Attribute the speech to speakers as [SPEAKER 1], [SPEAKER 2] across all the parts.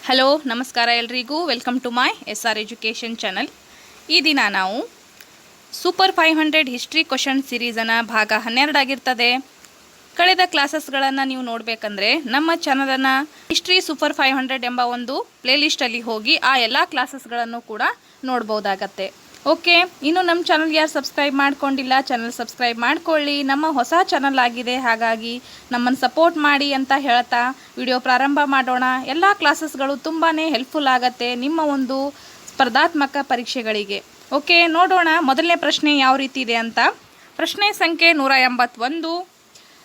[SPEAKER 1] Hello ನಮಸ್ಕಾರ ಎಲ್ರಿಗೂ welcome to my SR education channel. ಈ ದಿನ ನಾವು ಸೂಪರ್ 500 ಹಿಸ್ಟ್ರಿ ಕ್ವಶನ್ ಸಿರೀಸನ್ನು ಭಾಗ 12 ಆಗಿರ್ತದೆ. ಕಳೆದ ಕ್ಲಾಸಸ್ಗಳನ್ನು ನೀವು ನೋಡಬೇಕಂದ್ರೆ ನಮ್ಮ ಚಾನಲನ್ನು ಹಿಸ್ಟ್ರಿ ಸೂಪರ್ 500 ಎಂಬ ಒಂದು ಪ್ಲೇಲಿಸ್ಟಲ್ಲಿ ಹೋಗಿ ಆ ಎಲ್ಲ ಕ್ಲಾಸಸ್ಗಳನ್ನು ಕೂಡ ನೋಡ್ಬೋದಾಗತ್ತೆ. ಓಕೆ, ಇನ್ನು ನಮ್ಮ ಚಾನಲ್ ಯಾರು ಸಬ್ಸ್ಕ್ರೈಬ್ ಮಾಡ್ಕೊಂಡಿಲ್ಲ, ಚಾನಲ್ ಸಬ್ಸ್ಕ್ರೈಬ್ ಮಾಡ್ಕೊಳ್ಳಿ. ನಮ್ಮ ಹೊಸ ಚಾನಲ್ ಆಗಿದೆ, ಹಾಗಾಗಿ ನಮ್ಮನ್ನು ಸಪೋರ್ಟ್ ಮಾಡಿ ಅಂತ ಹೇಳ್ತಾ ವಿಡಿಯೋ ಪ್ರಾರಂಭ ಮಾಡೋಣ. ಎಲ್ಲ ಕ್ಲಾಸಸ್ಗಳು ತುಂಬಾ ಹೆಲ್ಪ್ಫುಲ್ ಆಗುತ್ತೆ ನಿಮ್ಮ ಒಂದು ಸ್ಪರ್ಧಾತ್ಮಕ ಪರೀಕ್ಷೆಗಳಿಗೆ. ಓಕೆ, ನೋಡೋಣ ಮೊದಲನೇ ಪ್ರಶ್ನೆ ಯಾವ ರೀತಿ ಇದೆ ಅಂತ. ಪ್ರಶ್ನೆ ಸಂಖ್ಯೆ 181.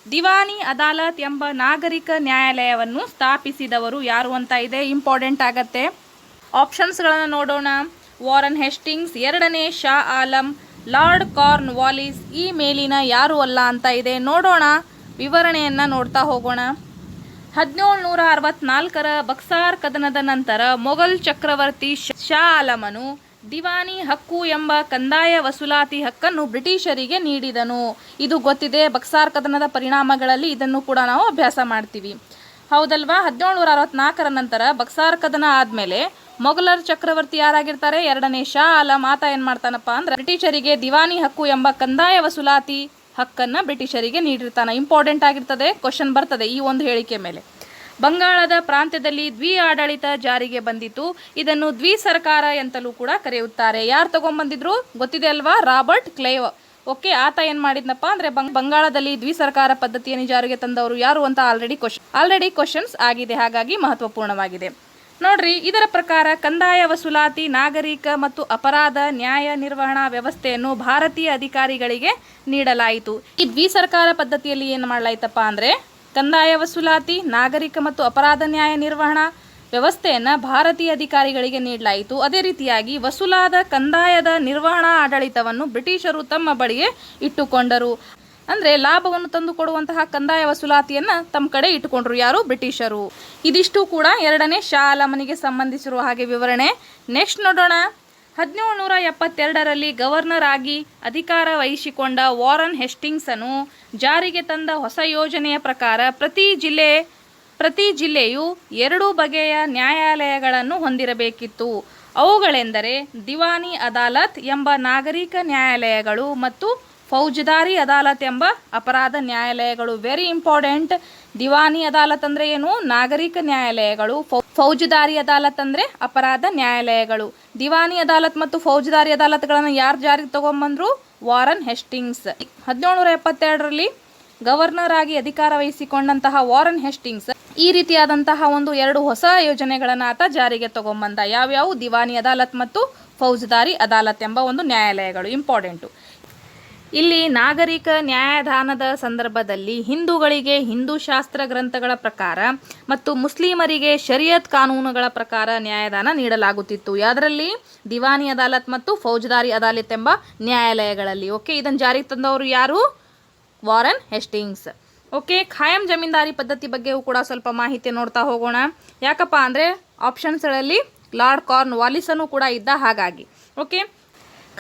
[SPEAKER 1] ದಿವಾನಿ ಅದಾಲತ್ ಎಂಬ ನಾಗರಿಕ ನ್ಯಾಯಾಲಯವನ್ನು ಸ್ಥಾಪಿಸಿದವರು ಯಾರು ಅಂತ ಇದೆ, ಇಂಪಾರ್ಟೆಂಟ್ ಆಗತ್ತೆ. ಆಪ್ಷನ್ಸ್ಗಳನ್ನು ನೋಡೋಣ. ವಾರನ್ ಹೆಸ್ಟಿಂಗ್ಸ್, ಎರಡನೇ Shah Alam, lord corn Wallis, ಈ ಮೇಲಿನ ಯಾರು ಅಲ್ಲ ಅಂತ ಇದೆ. ನೋಡೋಣ, ವಿವರಣೆಯನ್ನು ನೋಡ್ತಾ ಹೋಗೋಣ. 1764ರ ಬಕ್ಸಾರ್ ಕದನದ ನಂತರ ಮೊಘಲ್ ಚಕ್ರವರ್ತಿ ಶಾ ಆಲಮನು ದಿವಾನಿ ಹಕ್ಕು ಎಂಬ ಕಂದಾಯ ವಸೂಲಾತಿ ಹಕ್ಕನ್ನು ಬ್ರಿಟಿಷರಿಗೆ ನೀಡಿದನು. ಇದು ಗೊತ್ತಿದೆ, ಬಕ್ಸಾರ್ ಕದನದ ಪರಿಣಾಮಗಳಲ್ಲಿ ಇದನ್ನು ಕೂಡ ನಾವು ಅಭ್ಯಾಸ ಮಾಡ್ತೀವಿ, ಹೌದಲ್ವಾ. 1764ರ ನಂತರ ಬಕ್ಸಾರ್ ಕದನ ಆದಮೇಲೆ ಮೊಘಲರ ಚಕ್ರವರ್ತಿ ಯಾರಾಗಿರ್ತಾರೆ, ಎರಡನೇ ಶಾ ಆಲಂ. ಆತ ಏನು ಮಾಡ್ತಾನಪ್ಪ ಅಂದ್ರೆ ಬ್ರಿಟಿಷರಿಗೆ ದಿವಾನಿ ಹಕ್ಕು ಎಂಬ ಕಂದಾಯ ವಸೂಲಾತಿ ಹಕ್ಕನ್ನು ಬ್ರಿಟಿಷರಿಗೆ ನೀಡಿರ್ತಾನೆ. ಇಂಪಾರ್ಟೆಂಟ್ ಆಗಿರ್ತದೆ, ಕ್ವಶನ್ ಬರ್ತದೆ ಈ ಒಂದು ಹೇಳಿಕೆ ಮೇಲೆ. ಬಂಗಾಳದ ಪ್ರಾಂತ್ಯದಲ್ಲಿ ಆಡಳಿತ ಜಾರಿಗೆ ಬಂದಿತು. ಇದನ್ನು ಸರ್ಕಾರ ಅಂತಲೂ ಕೂಡ ಕರೆಯುತ್ತಾರೆ. ಯಾರು ತಗೊಂಡ್ಬಂದಿದ್ರು ಗೊತ್ತಿದೆ ಅಲ್ವಾ, ರಾಬರ್ಟ್ ಕ್ಲೈವ್. ಓಕೆ, ಆತ ಏನು ಮಾಡಿದ್ನಪ್ಪ ಅಂದರೆ ಬಂಗಾಳದಲ್ಲಿ ಸರ್ಕಾರ ಪದ್ಧತಿಯನ್ನು ಜಾರಿಗೆ ತಂದವರು ಯಾರು ಅಂತ ಆಲ್ರೆಡಿ ಕ್ವಶನ್ಸ್ ಆಗಿದೆ, ಹಾಗಾಗಿ ಮಹತ್ವಪೂರ್ಣವಾಗಿದೆ. ನೋಡ್ರಿ, ಇದರ ಪ್ರಕಾರ ಕಂದಾಯ ವಸೂಲಾತಿ, ನಾಗರಿಕ ಮತ್ತು ಅಪರಾಧ ನ್ಯಾಯ ನಿರ್ವಹಣಾ ವ್ಯವಸ್ಥೆಯನ್ನು ಭಾರತೀಯ ಅಧಿಕಾರಿಗಳಿಗೆ ನೀಡಲಾಯಿತು. ಈ ಸರ್ಕಾರ ಪದ್ಧತಿಯಲ್ಲಿ ಏನು ಮಾಡಲಾಯ್ತಪ್ಪ ಅಂದರೆ ಕಂದಾಯ ವಸೂಲಾತಿ, ನಾಗರಿಕ ಮತ್ತು ಅಪರಾಧ ನ್ಯಾಯ ನಿರ್ವಹಣಾ ವ್ಯವಸ್ಥೆಯನ್ನು ಭಾರತೀಯ ಅಧಿಕಾರಿಗಳಿಗೆ ನೀಡಲಾಯಿತು. ಅದೇ ರೀತಿಯಾಗಿ ವಸೂಲಾದ ಕಂದಾಯದ ನಿರ್ವಹಣಾ ಆಡಳಿತವನ್ನು ಬ್ರಿಟಿಷರು ತಮ್ಮ ಬಳಿಗೆ ಇಟ್ಟುಕೊಂಡರು. ಅಂದರೆ ಲಾಭವನ್ನು ತಂದು ಕೊಡುವಂತಹ ಕಂದಾಯ ವಸೂಲಾತಿಯನ್ನು ತಮ್ಮ ಕಡೆ ಇಟ್ಟುಕೊಂಡ್ರು ಯಾರು, ಬ್ರಿಟಿಷರು. ಇದಿಷ್ಟು ಕೂಡ ಎರಡನೇ ಶಾ ಆಲಮನಿಗೆ ಸಂಬಂಧಿಸಿರುವ ಹಾಗೆ ವಿವರಣೆ. ನೆಕ್ಸ್ಟ್ ನೋಡೋಣ. 1772ರಲ್ಲಿ ಗವರ್ನರ್ ಆಗಿ ಅಧಿಕಾರ ವಹಿಸಿಕೊಂಡ ವಾರನ್ ಹೆಸ್ಟಿಂಗ್ಸನು ಜಾರಿಗೆ ತಂದ ಹೊಸ ಯೋಜನೆಯ ಪ್ರಕಾರ ಪ್ರತಿ ಜಿಲ್ಲೆಯು 2 ಬಗೆಯ ನ್ಯಾಯಾಲಯಗಳನ್ನು ಹೊಂದಿರಬೇಕಿತ್ತು. ಅವುಗಳೆಂದರೆ ದಿವಾನಿ ಅದಾಲತ್ ಎಂಬ ನಾಗರಿಕ ನ್ಯಾಯಾಲಯಗಳು ಮತ್ತು ಫೌಜದಾರಿ ಅದಾಲತ್ ಎಂಬ ಅಪರಾಧ ನ್ಯಾಯಾಲಯಗಳು. Very important. ದಿವಾನಿ ಅದಾಲತ್ ಅಂದರೆ ಏನು, ನಾಗರಿಕ ನ್ಯಾಯಾಲಯಗಳು. ಫೌಜದಾರಿ ಅದಾಲತ್ ಅಂದರೆ ಅಪರಾಧ ನ್ಯಾಯಾಲಯಗಳು. ದಿವಾನಿ ಅದಾಲತ್ ಮತ್ತು ಫೌಜದಾರಿ ಅದಾಲತ್ಗಳನ್ನು ಯಾರು ಜಾರಿಗೆ ತಗೊಂಡ್ಬಂದ್ರು, ವಾರನ್ ಹೆಸ್ಟಿಂಗ್ಸ್. 1772ರಲ್ಲಿ ಗವರ್ನರ್ ಆಗಿ ಅಧಿಕಾರ ವಹಿಸಿಕೊಂಡಂತಹ ವಾರನ್ ಹೆಸ್ಟಿಂಗ್ಸ್ ಈ ರೀತಿಯಾದಂತಹ 2 ಹೊಸ ಯೋಜನೆಗಳನ್ನು ಆತ ಜಾರಿಗೆ ತಗೊಂಡ್ಬಂದ. ಯಾವ್ಯಾವು, ದಿವಾನಿ ಅದಾಲತ್ ಮತ್ತು ಫೌಜದಾರಿ ಅದಾಲತ್ ಎಂಬ ಒಂದು ನ್ಯಾಯಾಲಯಗಳು. ಇಂಪಾರ್ಟೆಂಟು. ಇಲ್ಲಿ ನಾಗರಿಕ ನ್ಯಾಯದಾನದ ಸಂದರ್ಭದಲ್ಲಿ ಹಿಂದೂಗಳಿಗೆ ಹಿಂದೂ ಶಾಸ್ತ್ರ ಗ್ರಂಥಗಳ ಪ್ರಕಾರ ಮತ್ತು ಮುಸ್ಲಿಮರಿಗೆ ಶರಿಯತ್ ಕಾನೂನುಗಳ ಪ್ರಕಾರ ನ್ಯಾಯದಾನ ನೀಡಲಾಗುತ್ತಿತ್ತು. ಯಾವುದರಲ್ಲಿ, ದಿವಾನಿ ಅದಾಲತ್ ಮತ್ತು ಫೌಜದಾರಿ ಅದಾಲತ್ ಎಂಬ ನ್ಯಾಯಾಲಯಗಳಲ್ಲಿ. ಓಕೆ, ಇದನ್ನು ಜಾರಿಗೆ ತಂದವರು ಯಾರು, ವಾರನ್ ಹೆಸ್ಟಿಂಗ್ಸ್. ಓಕೆ, ಖಾಯಂ ಜಮೀನ್ದಾರಿ ಪದ್ಧತಿ ಬಗ್ಗೆಯೂ ಕೂಡ ಸ್ವಲ್ಪ ಮಾಹಿತಿ ನೋಡ್ತಾ ಹೋಗೋಣ. ಯಾಕಪ್ಪ ಅಂದರೆ ಆಪ್ಷನ್ಸ್ಗಳಲ್ಲಿ ಲಾರ್ಡ್ ಕಾರ್ನ್ ವಾಲಿಸನು ಕೂಡ ಇದ್ದ, ಹಾಗಾಗಿ. ಓಕೆ,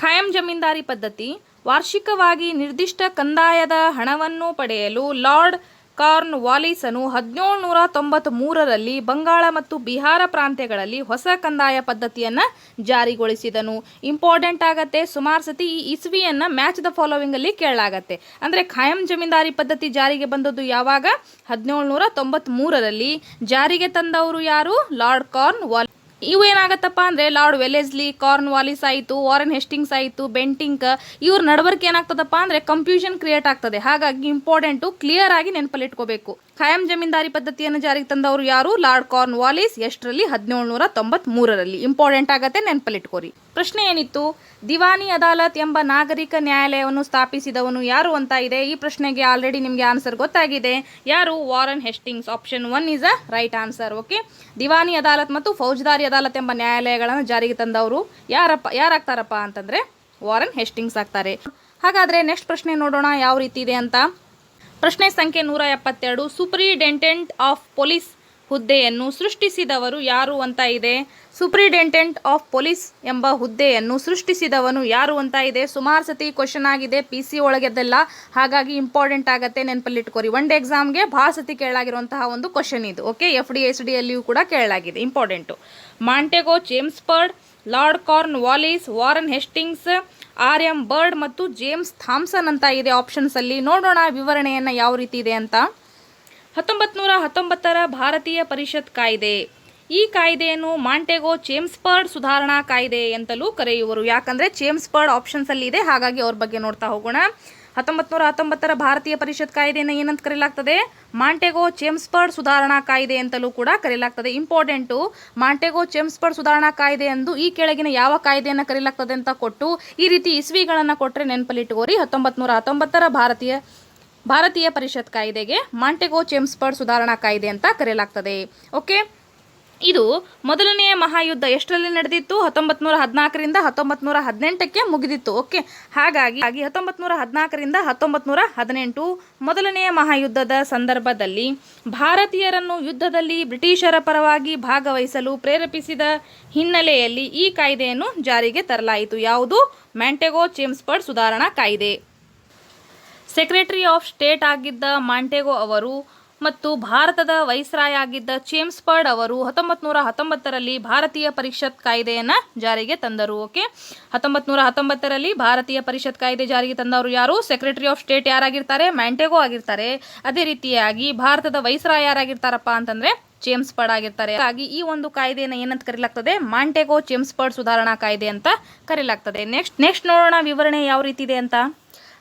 [SPEAKER 1] ಖಾಯಂ ಜಮೀನ್ದಾರಿ ಪದ್ಧತಿ ವಾರ್ಷಿಕವಾಗಿ ನಿರ್ದಿಷ್ಟ ಕಂದಾಯದ ಹಣವನ್ನು ಪಡೆಯಲು ಲಾರ್ಡ್ ಕಾರ್ನ್ ವಾಲಿಸನು 1793ರಲ್ಲಿ ಬಂಗಾಳ ಮತ್ತು ಬಿಹಾರ ಪ್ರಾಂತ್ಯಗಳಲ್ಲಿ ಹೊಸ ಕಂದಾಯ ಪದ್ಧತಿಯನ್ನು ಜಾರಿಗೊಳಿಸಿದನು. ಇಂಪಾರ್ಟೆಂಟ್ ಆಗತ್ತೆ, ಸುಮಾರು ಸತಿ ಈ ಇಸ್ವಿಯನ್ನು ಮ್ಯಾಚ್ ದ ಫಾಲೋವಿಂಗಲ್ಲಿ ಕೇಳಲಾಗತ್ತೆ. ಅಂದರೆ ಖಾಯಂ ಜಮೀನ್ದಾರಿ ಪದ್ಧತಿ ಜಾರಿಗೆ ಬಂದದ್ದು ಯಾವಾಗ, 1793ರಲ್ಲಿ. ಜಾರಿಗೆ ತಂದವರು ಯಾರು, ಲಾರ್ಡ್ ಕಾರ್ನ್ ವಾಲಿಸ್. ಇವು ಏನಾಗತ್ತಪ್ಪ ಅಂದರೆ ಲಾರ್ಡ್ ವೆಲೆಸ್ಲಿ, ಕಾರ್ನ್ ವಾಲಿಸ್ ಆಯಿತು, ವಾರನ್ ಹೆಸ್ಟಿಂಗ್ಸ್ ಆಯಿತು, ಬೆಂಟಿಂಕ್, ಇವ್ರ ನಡವಳಿಕೆ ಏನಾಗ್ತದಪ್ಪ ಅಂದರೆ ಕನ್ಫ್ಯೂಷನ್ ಕ್ರಿಯೇಟ್ ಆಗ್ತದೆ. ಹಾಗಾಗಿ ಇಂಪಾರ್ಟೆಂಟು, ಕ್ಲಿಯರ್ ಆಗಿ ನೆನಪಲ್ಲಿ ಇಟ್ಕೋಬೇಕು. ಖಾಯಂ ಜಮೀನ್ದಾರಿ ಪದ್ಧತಿಯನ್ನು ಜಾರಿಗೆ ತಂದವರು ಯಾರು, ಲಾರ್ಡ್ ಕಾರ್ನ್ ವಾಲಿಸ್. ಎಷ್ಟರಲ್ಲಿ, 1793ರಲ್ಲಿ. ಇಂಪಾರ್ಟೆಂಟ್ ಆಗತ್ತೆ, ನೆನಪಲ್ಲಿಟ್ಕೋರಿ. ಪ್ರಶ್ನೆ ಏನಿತ್ತು, ದಿವಾನಿ ಅದಾಲತ್ ಎಂಬ ನಾಗರಿಕ ನ್ಯಾಯಾಲಯವನ್ನು ಸ್ಥಾಪಿಸಿದವನು ಯಾರು ಅಂತ ಇದೆ. ಈ ಪ್ರಶ್ನೆಗೆ ಆಲ್ರೆಡಿ ನಿಮಗೆ ಆನ್ಸರ್ ಗೊತ್ತಾಗಿದೆ, ಯಾರು, Warren Hastings. Option 1 is a right answer. Okay, Diwani Adalat ಮತ್ತು ಫೌಜದಾರಿ ಅದಾಲತ್ ಎಂಬ ನ್ಯಾಯಾಲಯಗಳನ್ನು ಜಾರಿಗೆ ತಂದವರು ಯಾರಾಗ್ತಾರಪ್ಪ ಅಂತಂದರೆ ವಾರನ್ ಹೆಸ್ಟಿಂಗ್ಸ್ ಆಗ್ತಾರೆ. ಹಾಗಾದರೆ ನೆಕ್ಸ್ಟ್ ಪ್ರಶ್ನೆ ನೋಡೋಣ ಯಾವ ರೀತಿ ಇದೆ ಅಂತ. ಪ್ರಶ್ನೆ ಸಂಖ್ಯೆ 172. ಸೂಪರಿಂಟೆಂಡೆಂಟ್ ಆಫ್ ಪೊಲೀಸ್ ಹುದ್ದೆಯನ್ನು ಸೃಷ್ಟಿಸಿದವರು ಯಾರು ಅಂತ ಇದೆ. ಸೂಪ್ರಿಡೆಂಟೆಂಟ್ ಆಫ್ ಪೊಲೀಸ್ ಎಂಬ ಹುದ್ದೆಯನ್ನು ಸೃಷ್ಟಿಸಿದವನು ಯಾರು ಅಂತ ಇದೆ. ಸುಮಾರು ಸತಿ ಕ್ವಶನ್ ಆಗಿದೆ PC ಒಳಗೆದೆಲ್ಲ, ಹಾಗಾಗಿ ಇಂಪಾರ್ಟೆಂಟ್ ಆಗುತ್ತೆ, ನೆನಪಲ್ಲಿಟ್ಕೋರಿ. ಒನ್ ಡೇ ಎಕ್ಸಾಮ್ಗೆ ಭಾಳ ಸತಿ ಕೇಳಲಾಗಿರುವಂತಹ ಒಂದು ಕ್ವಶನ್ ಇದು. ಓಕೆ, FD SD ಯಲ್ಲಿಯೂ ಕೂಡ ಕೇಳಲಾಗಿದೆ, important. Montagu, Chelmsford, Lord Cornwallis, Warren Hastings, RM Bird ಮತ್ತು ಜೇಮ್ಸ್ ಥಾಮ್ಸನ್ ಅಂತ ಇದೆ ಆಪ್ಷನ್ಸಲ್ಲಿ. ನೋಡೋಣ ವಿವರಣೆಯನ್ನು ಯಾವ ರೀತಿ ಇದೆ ಅಂತ. 1919 ಭಾರತೀಯ ಪರಿಷತ್ ಕಾಯ್ದೆ. ಈ ಕಾಯ್ದೆಯನ್ನು ಮಾಂಟೆಗೋ ಚೇಮ್ಸ್ಫರ್ಡ್ ಸುಧಾರಣಾ ಕಾಯ್ದೆ ಅಂತಲೂ ಕರೆಯುವರು. ಯಾಕಂದರೆ ಚೇಮ್ಸ್ಫರ್ಡ್ ಆಪ್ಷನ್ಸಲ್ಲಿ ಇದೆ, ಹಾಗಾಗಿ ಅವ್ರ ಬಗ್ಗೆ ನೋಡ್ತಾ ಹೋಗೋಣ. 1919 ಭಾರತೀಯ ಪರಿಷತ್ ಕಾಯ್ದೆಯನ್ನು ಏನಂತ ಕರೆಯಲಾಗ್ತದೆ? ಮಾಂಟೆಗೋ ಚೇಮ್ಸ್ಫರ್ಡ್ ಸುಧಾರಣಾ ಕಾಯ್ದೆ ಅಂತಲೂ ಕೂಡ ಕರೆಯಲಾಗ್ತದೆ. ಇಂಪಾರ್ಟೆಂಟು, ಮಾಂಟೆಗೋ ಚೇಮ್ಸ್ಫರ್ಡ್ ಸುಧಾರಣಾ ಕಾಯ್ದೆ ಎಂದು ಈ ಕೆಳಗಿನ ಯಾವ ಕಾಯ್ದೆಯನ್ನು ಕರೆಯಲಾಗ್ತದೆ ಅಂತ ಕೊಟ್ಟು ಈ ರೀತಿ ಇಸ್ವಿಗಳನ್ನು ಕೊಟ್ಟರೆ ನೆನಪಲ್ಲಿಟ್ಟುಕೋರಿ. 1919 ಭಾರತೀಯ ಪರಿಷತ್ ಕಾಯ್ದೆಗೆ ಮಾಂಟೆಗೋ ಚೇಮ್ಸ್ಫರ್ಡ್ ಸುಧಾರಣಾ ಕಾಯ್ದೆ ಅಂತ ಕರೆಯಲಾಗ್ತದೆ. ಓಕೆ, ಇದು ಮೊದಲನೆಯ ಮಹಾಯುದ್ಧ ಎಷ್ಟರಲ್ಲಿ ನಡೆದಿತ್ತು? 1914ರಿಂದ 1918ಕ್ಕೆ ಮುಗಿದಿತ್ತು. ಓಕೆ, ಹಾಗಾಗಿ 1914ರಿಂದ 1918 ಮೊದಲನೆಯ ಮಹಾಯುದ್ಧದ ಸಂದರ್ಭದಲ್ಲಿ ಭಾರತೀಯರನ್ನು ಯುದ್ಧದಲ್ಲಿ ಬ್ರಿಟಿಷರ ಪರವಾಗಿ ಭಾಗವಹಿಸಲು ಪ್ರೇರೇಪಿಸಿದ ಹಿನ್ನೆಲೆಯಲ್ಲಿ ಈ ಕಾಯ್ದೆಯನ್ನು ಜಾರಿಗೆ ತರಲಾಯಿತು. ಯಾವುದು? ಮಾಂಟೆಗೋ ಚೇಮ್ಸ್ಫರ್ಡ್ ಸುಧಾರಣಾ ಕಾಯ್ದೆ. ಸೆಕ್ರೆಟರಿ ಆಫ್ ಸ್ಟೇಟ್ ಆಗಿದ್ದ ಮಾಂಟೆಗೋ ಅವರು ಮತ್ತು ಭಾರತದ ವೈಸ್ರಾಯ್ ಆಗಿದ್ದ ಚೇಮ್ಸ್ಫರ್ಡ್ ಅವರು 1919ರಲ್ಲಿ ಭಾರತೀಯ ಪರಿಷತ್ ಕಾಯ್ದೆಯನ್ನು ಜಾರಿಗೆ ತಂದರು. ಓಕೆ, 1919ರಲ್ಲಿ ಭಾರತೀಯ ಪರಿಷತ್ ಕಾಯ್ದೆ ಜಾರಿಗೆ ತಂದವರು ಯಾರು? ಸೆಕ್ರೆಟರಿ ಆಫ್ ಸ್ಟೇಟ್ ಯಾರಾಗಿರ್ತಾರೆ? ಮಾಂಟೆಗೋ ಆಗಿರ್ತಾರೆ. ಅದೇ ರೀತಿಯಾಗಿ ಭಾರತದ ವೈಸ್ರಾಯ್ ಯಾರಾಗಿರ್ತಾರಪ್ಪ ಅಂತಂದರೆ ಚೇಮ್ಸ್ಫರ್ಡ್ ಆಗಿರ್ತಾರೆ. ಹಾಗಾಗಿ ಈ ಒಂದು ಕಾಯ್ದೆಯನ್ನು ಏನಂತ ಕರೆಯಲಾಗ್ತದೆ? ಮಾಂಟೆಗೋ ಚೇಮ್ಸ್ಫರ್ಡ್ ಸುಧಾರಣಾ ಕಾಯ್ದೆ ಅಂತ ಕರೆಯಲಾಗ್ತದೆ. ನೆಕ್ಸ್ಟ್ ನೋಡೋಣ ವಿವರಣೆ ಯಾವ ರೀತಿ ಇದೆ ಅಂತ.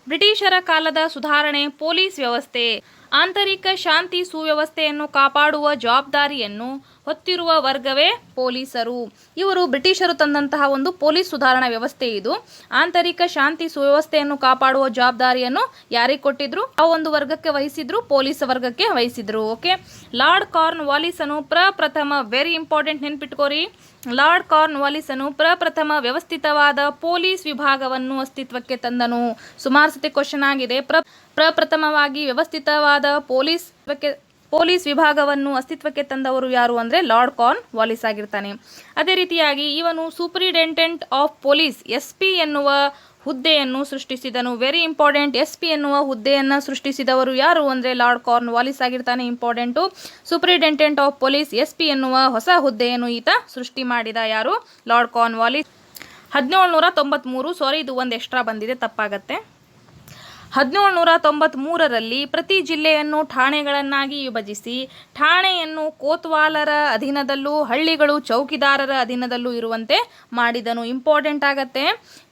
[SPEAKER 1] ಬ್ರಿಟಿಷರ ಕಾಲದ ಸುಧಾರಣೆ. ಪೊಲೀಸ್ ವ್ಯವಸ್ಥೆ. ಆಂತರಿಕ ಶಾಂತಿ ಸುವ್ಯವಸ್ಥೆಯನ್ನು ಕಾಪಾಡುವ ಜವಾಬ್ದಾರಿಯನ್ನು ಹೊತ್ತಿರುವ ವರ್ಗವೇ ಪೊಲೀಸರು. ಇವರು ಬ್ರಿಟಿಷರು ತಂದಂತಹ ಒಂದು ಪೊಲೀಸ್ ಸುಧಾರಣಾ ವ್ಯವಸ್ಥೆ ಇದು. ಆಂತರಿಕ ಶಾಂತಿ ಸುವ್ಯವಸ್ಥೆಯನ್ನು ಕಾಪಾಡುವ ಜವಾಬ್ದಾರಿಯನ್ನು ಯಾರಿಗೆ ಕೊಟ್ಟಿದ್ರು? ಆ ಒಂದು ವರ್ಗಕ್ಕೆ ವಹಿಸಿದ್ರು, ಪೊಲೀಸ್ ವರ್ಗಕ್ಕೆ ವಹಿಸಿದ್ರು. ಓಕೆ, ಲಾರ್ಡ್ ಕಾರ್ನ್ ವಾಲಿಸನು ಪ್ರಪ್ರಥಮ, ವೆರಿ ಇಂಪಾರ್ಟೆಂಟ್, ನೆನ್ಪಿಟ್ಕೋರಿ, ಲಾರ್ಡ್ ಕಾರ್ನ್ ವಾಲಿಸನು ಪ್ರಪ್ರಥಮ ವ್ಯವಸ್ಥಿತವಾದ ಪೊಲೀಸ್ ವಿಭಾಗವನ್ನು ಅಸ್ತಿತ್ವಕ್ಕೆ ತಂದನು. ಸುಮಾರು ಸತಿ ಕ್ವಶನ್ ಆಗಿದೆ. ಪ್ರಪ್ರಥಮವಾಗಿ ವ್ಯವಸ್ಥಿತವಾದ ಪೊಲೀಸ್ ವಿಭಾಗವನ್ನು ಅಸ್ತಿತ್ವಕ್ಕೆ ತಂದವರು ಯಾರು ಅಂದರೆ ಲಾರ್ಡ್ ಕಾರ್ನ್ ವಾಲಿಸ್ ಆಗಿರ್ತಾನೆ. ಅದೇ ರೀತಿಯಾಗಿ ಇವನು ಸೂಪರಿಂಟೆಂಡೆಂಟ್ ಆಫ್ ಪೊಲೀಸ್ SP ಎನ್ನುವ ಹುದ್ದೆಯನ್ನು ಸೃಷ್ಟಿಸಿದನು. ವೆರಿ ಇಂಪಾರ್ಟೆಂಟ್, SP ಎನ್ನುವ ಹುದ್ದೆಯನ್ನು ಸೃಷ್ಟಿಸಿದವರು ಯಾರು ಅಂದರೆ ಲಾರ್ಡ್ ಕಾರ್ನ್ ವಾಲಿಸ್ ಆಗಿರ್ತಾನೆ. Important, superintendent of police SP ಎನ್ನುವ ಹೊಸ ಹುದ್ದೆಯನ್ನು ಈತ ಸೃಷ್ಟಿ ಮಾಡಿದ. ಯಾರು? Lord corn Wallis. 1793, ಸಾರಿ ಇದು ಒಂದು ಎಕ್ಸ್ಟ್ರಾ ಬಂದಿದೆ, ತಪ್ಪಾಗತ್ತೆ. 1793ರಲ್ಲಿ ಪ್ರತಿ ಜಿಲ್ಲೆಯನ್ನು ಠಾಣೆಗಳನ್ನಾಗಿ ವಿಭಜಿಸಿ ಠಾಣೆಯನ್ನು ಕೋತ್ವಾಲರ ಅಧೀನದಲ್ಲೂ ಹಳ್ಳಿಗಳು ಚೌಕಿದಾರರ ಅಧೀನದಲ್ಲೂ ಇರುವಂತೆ ಮಾಡಿದನು. ಇಂಪಾರ್ಟೆಂಟ್ ಆಗತ್ತೆ.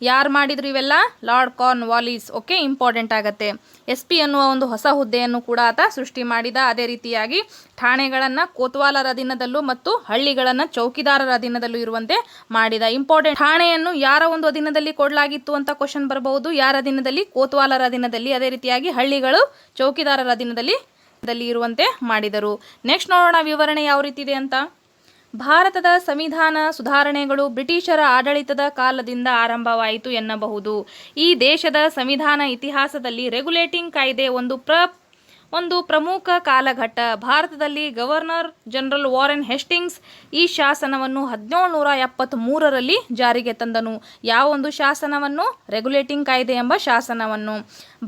[SPEAKER 1] ಯಾರು ಮಾಡಿದ್ರು ಇವೆಲ್ಲ? Lord corn Wallis. Okay, important ಆಗತ್ತೆ. SP ಅನ್ನುವ ಒಂದು ಹೊಸ ಹುದ್ದೆಯನ್ನು ಕೂಡ ಆತ ಸೃಷ್ಟಿ ಮಾಡಿದ. ಅದೇ ರೀತಿಯಾಗಿ ಠಾಣೆಗಳನ್ನು ಕೋತ್ವಾಲರ ಅಧೀನದಲ್ಲೂ ಮತ್ತು ಹಳ್ಳಿಗಳನ್ನು ಚೌಕಿದಾರರ ಅಧೀನದಲ್ಲೂ ಇರುವಂತೆ ಮಾಡಿದ. ಇಂಪಾರ್ಟೆಂಟ್. ಠಾಣೆಯನ್ನು ಯಾರ ಒಂದು ಅಧೀನದಲ್ಲಿ ಕೊಡಲಾಗಿತ್ತು ಅಂತ ಕ್ವಶನ್ ಬರಬಹುದು. ಯಾರ ಅಧೀನದಲ್ಲಿ? ಕೋತ್ವಾಲರ ಅಧೀನದಲ್ಲಿ. ಅದೇ ರೀತಿಯಾಗಿ ಹಳ್ಳಿಗಳು ಚೌಕಿದಾರರ ಅಧೀನದಲ್ಲಿ ಇರುವಂತೆ ಮಾಡಿದರು. ನೆಕ್ಸ್ಟ್ ನೋಡೋಣ ವಿವರಣೆ ಯಾವ ರೀತಿ ಇದೆ ಅಂತ. ಭಾರತದ ಸಂವಿಧಾನ ಸುಧಾರಣೆಗಳು ಬ್ರಿಟಿಷರ ಆಡಳಿತದ ಕಾಲದಿಂದ ಆರಂಭವಾಯಿತು ಎನ್ನಬಹುದು. ಈ ದೇಶದ ಸಂವಿಧಾನ ಇತಿಹಾಸದಲ್ಲಿ ರೆಗ್ಯುಲೇಟಿಂಗ್ ಕಾಯ್ದೆ ಒಂದು ಪ್ರಮುಖ ಕಾಲಘಟ್ಟ. ಭಾರತದಲ್ಲಿ ಗವರ್ನರ್ ಜನರಲ್ ವಾರನ್ ಹೆಸ್ಟಿಂಗ್ಸ್ ಈ ಶಾಸನವನ್ನು 1773ರಲ್ಲಿ ಜಾರಿಗೆ ತಂದನು. ಯಾವ ಒಂದು ಶಾಸನವನ್ನು? ರೆಗ್ಯುಲೇಟಿಂಗ್ ಕಾಯ್ದೆ ಎಂಬ ಶಾಸನವನ್ನು.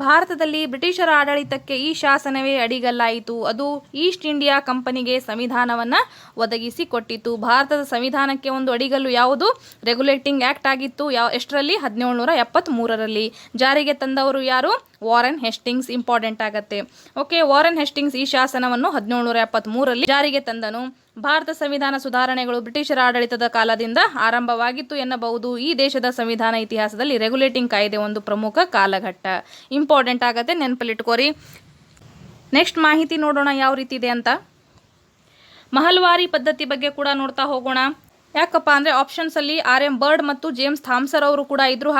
[SPEAKER 1] ಭಾರತದಲ್ಲಿ ಬ್ರಿಟಿಷರ ಆಡಳಿತಕ್ಕೆ ಈ ಶಾಸನವೇ ಅಡಿಗಲ್ಲಾಯಿತು. ಅದು ಈಸ್ಟ್ ಇಂಡಿಯಾ ಕಂಪನಿಗೆ ಸಂವಿಧಾನವನ್ನು ಒದಗಿಸಿಕೊಟ್ಟಿತು. ಭಾರತದ ಸಂವಿಧಾನಕ್ಕೆ ಒಂದು ಅಡಿಗಲ್ಲು ಯಾವುದು? ರೆಗ್ಯುಲೇಟಿಂಗ್ ಆ್ಯಕ್ಟ್ ಆಗಿತ್ತು. ಎಷ್ಟರಲ್ಲಿ? 1773ರಲ್ಲಿ. ಜಾರಿಗೆ ತಂದವರು ಯಾರು? Warren Hastings. ಇಂಪಾರ್ಟೆಂಟ್ ಆಗತ್ತೆ. ಓಕೆ, ವಾರನ್ ಹೆಸ್ಟಿಂಗ್ಸ್ ಈ ಶಾಸನವನ್ನು 1773ರಲ್ಲಿ ಜಾರಿಗೆ ತಂದನು. ಭಾರತ ಸಂವಿಧಾನ ಸುಧಾರಣೆಗಳು ಬ್ರಿಟಿಷರ ಆಡಳಿತದ ಕಾಲದಿಂದ ಆರಂಭವಾಗಿತ್ತು ಎನ್ನಬಹುದು. ಈ ದೇಶದ ಸಂವಿಧಾನ ಇತಿಹಾಸದಲ್ಲಿ ರೆಗ್ಯುಲೇಟಿಂಗ್ ಕಾಯ್ದೆ ಒಂದು ಪ್ರಮುಖ ಕಾಲಘಟ್ಟ. ಇಂಪಾರ್ಟೆಂಟ್ ಆಗತ್ತೆ, ನೆನಪಲ್ಲಿಟ್ಕೋರಿ. ನೆಕ್ಸ್ಟ್ ಮಾಹಿತಿ ನೋಡೋಣ ಯಾವ ರೀತಿ ಇದೆ ಅಂತ. ಮಹಲ್ವಾರಿ ಪದ್ಧತಿ ಬಗ್ಗೆ ಕೂಡ ನೋಡ್ತಾ ಹೋಗೋಣ. ಯಾಕಪ್ಪ ಅಂದರೆ ಆಪ್ಷನ್ಸಲ್ಲಿ RM ಬರ್ಡ್ ಮತ್ತು ಜೇಮ್ಸ್ ಥಾಮ್ಸನ್ ಅವರು ಕೂಡ ಇದ್ರು.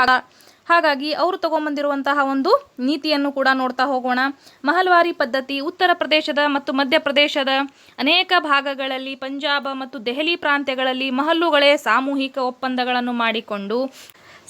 [SPEAKER 1] ಹಾಗಾಗಿ ಅವರು ತಗೊಂಬಂದಿರುವಂತಹ ಒಂದು ನೀತಿಯನ್ನು ಕೂಡ ನೋಡ್ತಾ ಹೋಗೋಣ. ಮಹಲ್ವಾರಿ ಪದ್ಧತಿ ಉತ್ತರ ಪ್ರದೇಶದ ಮತ್ತು ಮಧ್ಯಪ್ರದೇಶದ ಅನೇಕ ಭಾಗಗಳಲ್ಲಿ, ಪಂಜಾಬ್ ಮತ್ತು ದೆಹಲಿ ಪ್ರಾಂತ್ಯಗಳಲ್ಲಿ ಮಹಲ್ಲುಗಳೇ ಸಾಮೂಹಿಕ ಒಪ್ಪಂದಗಳನ್ನು ಮಾಡಿಕೊಂಡು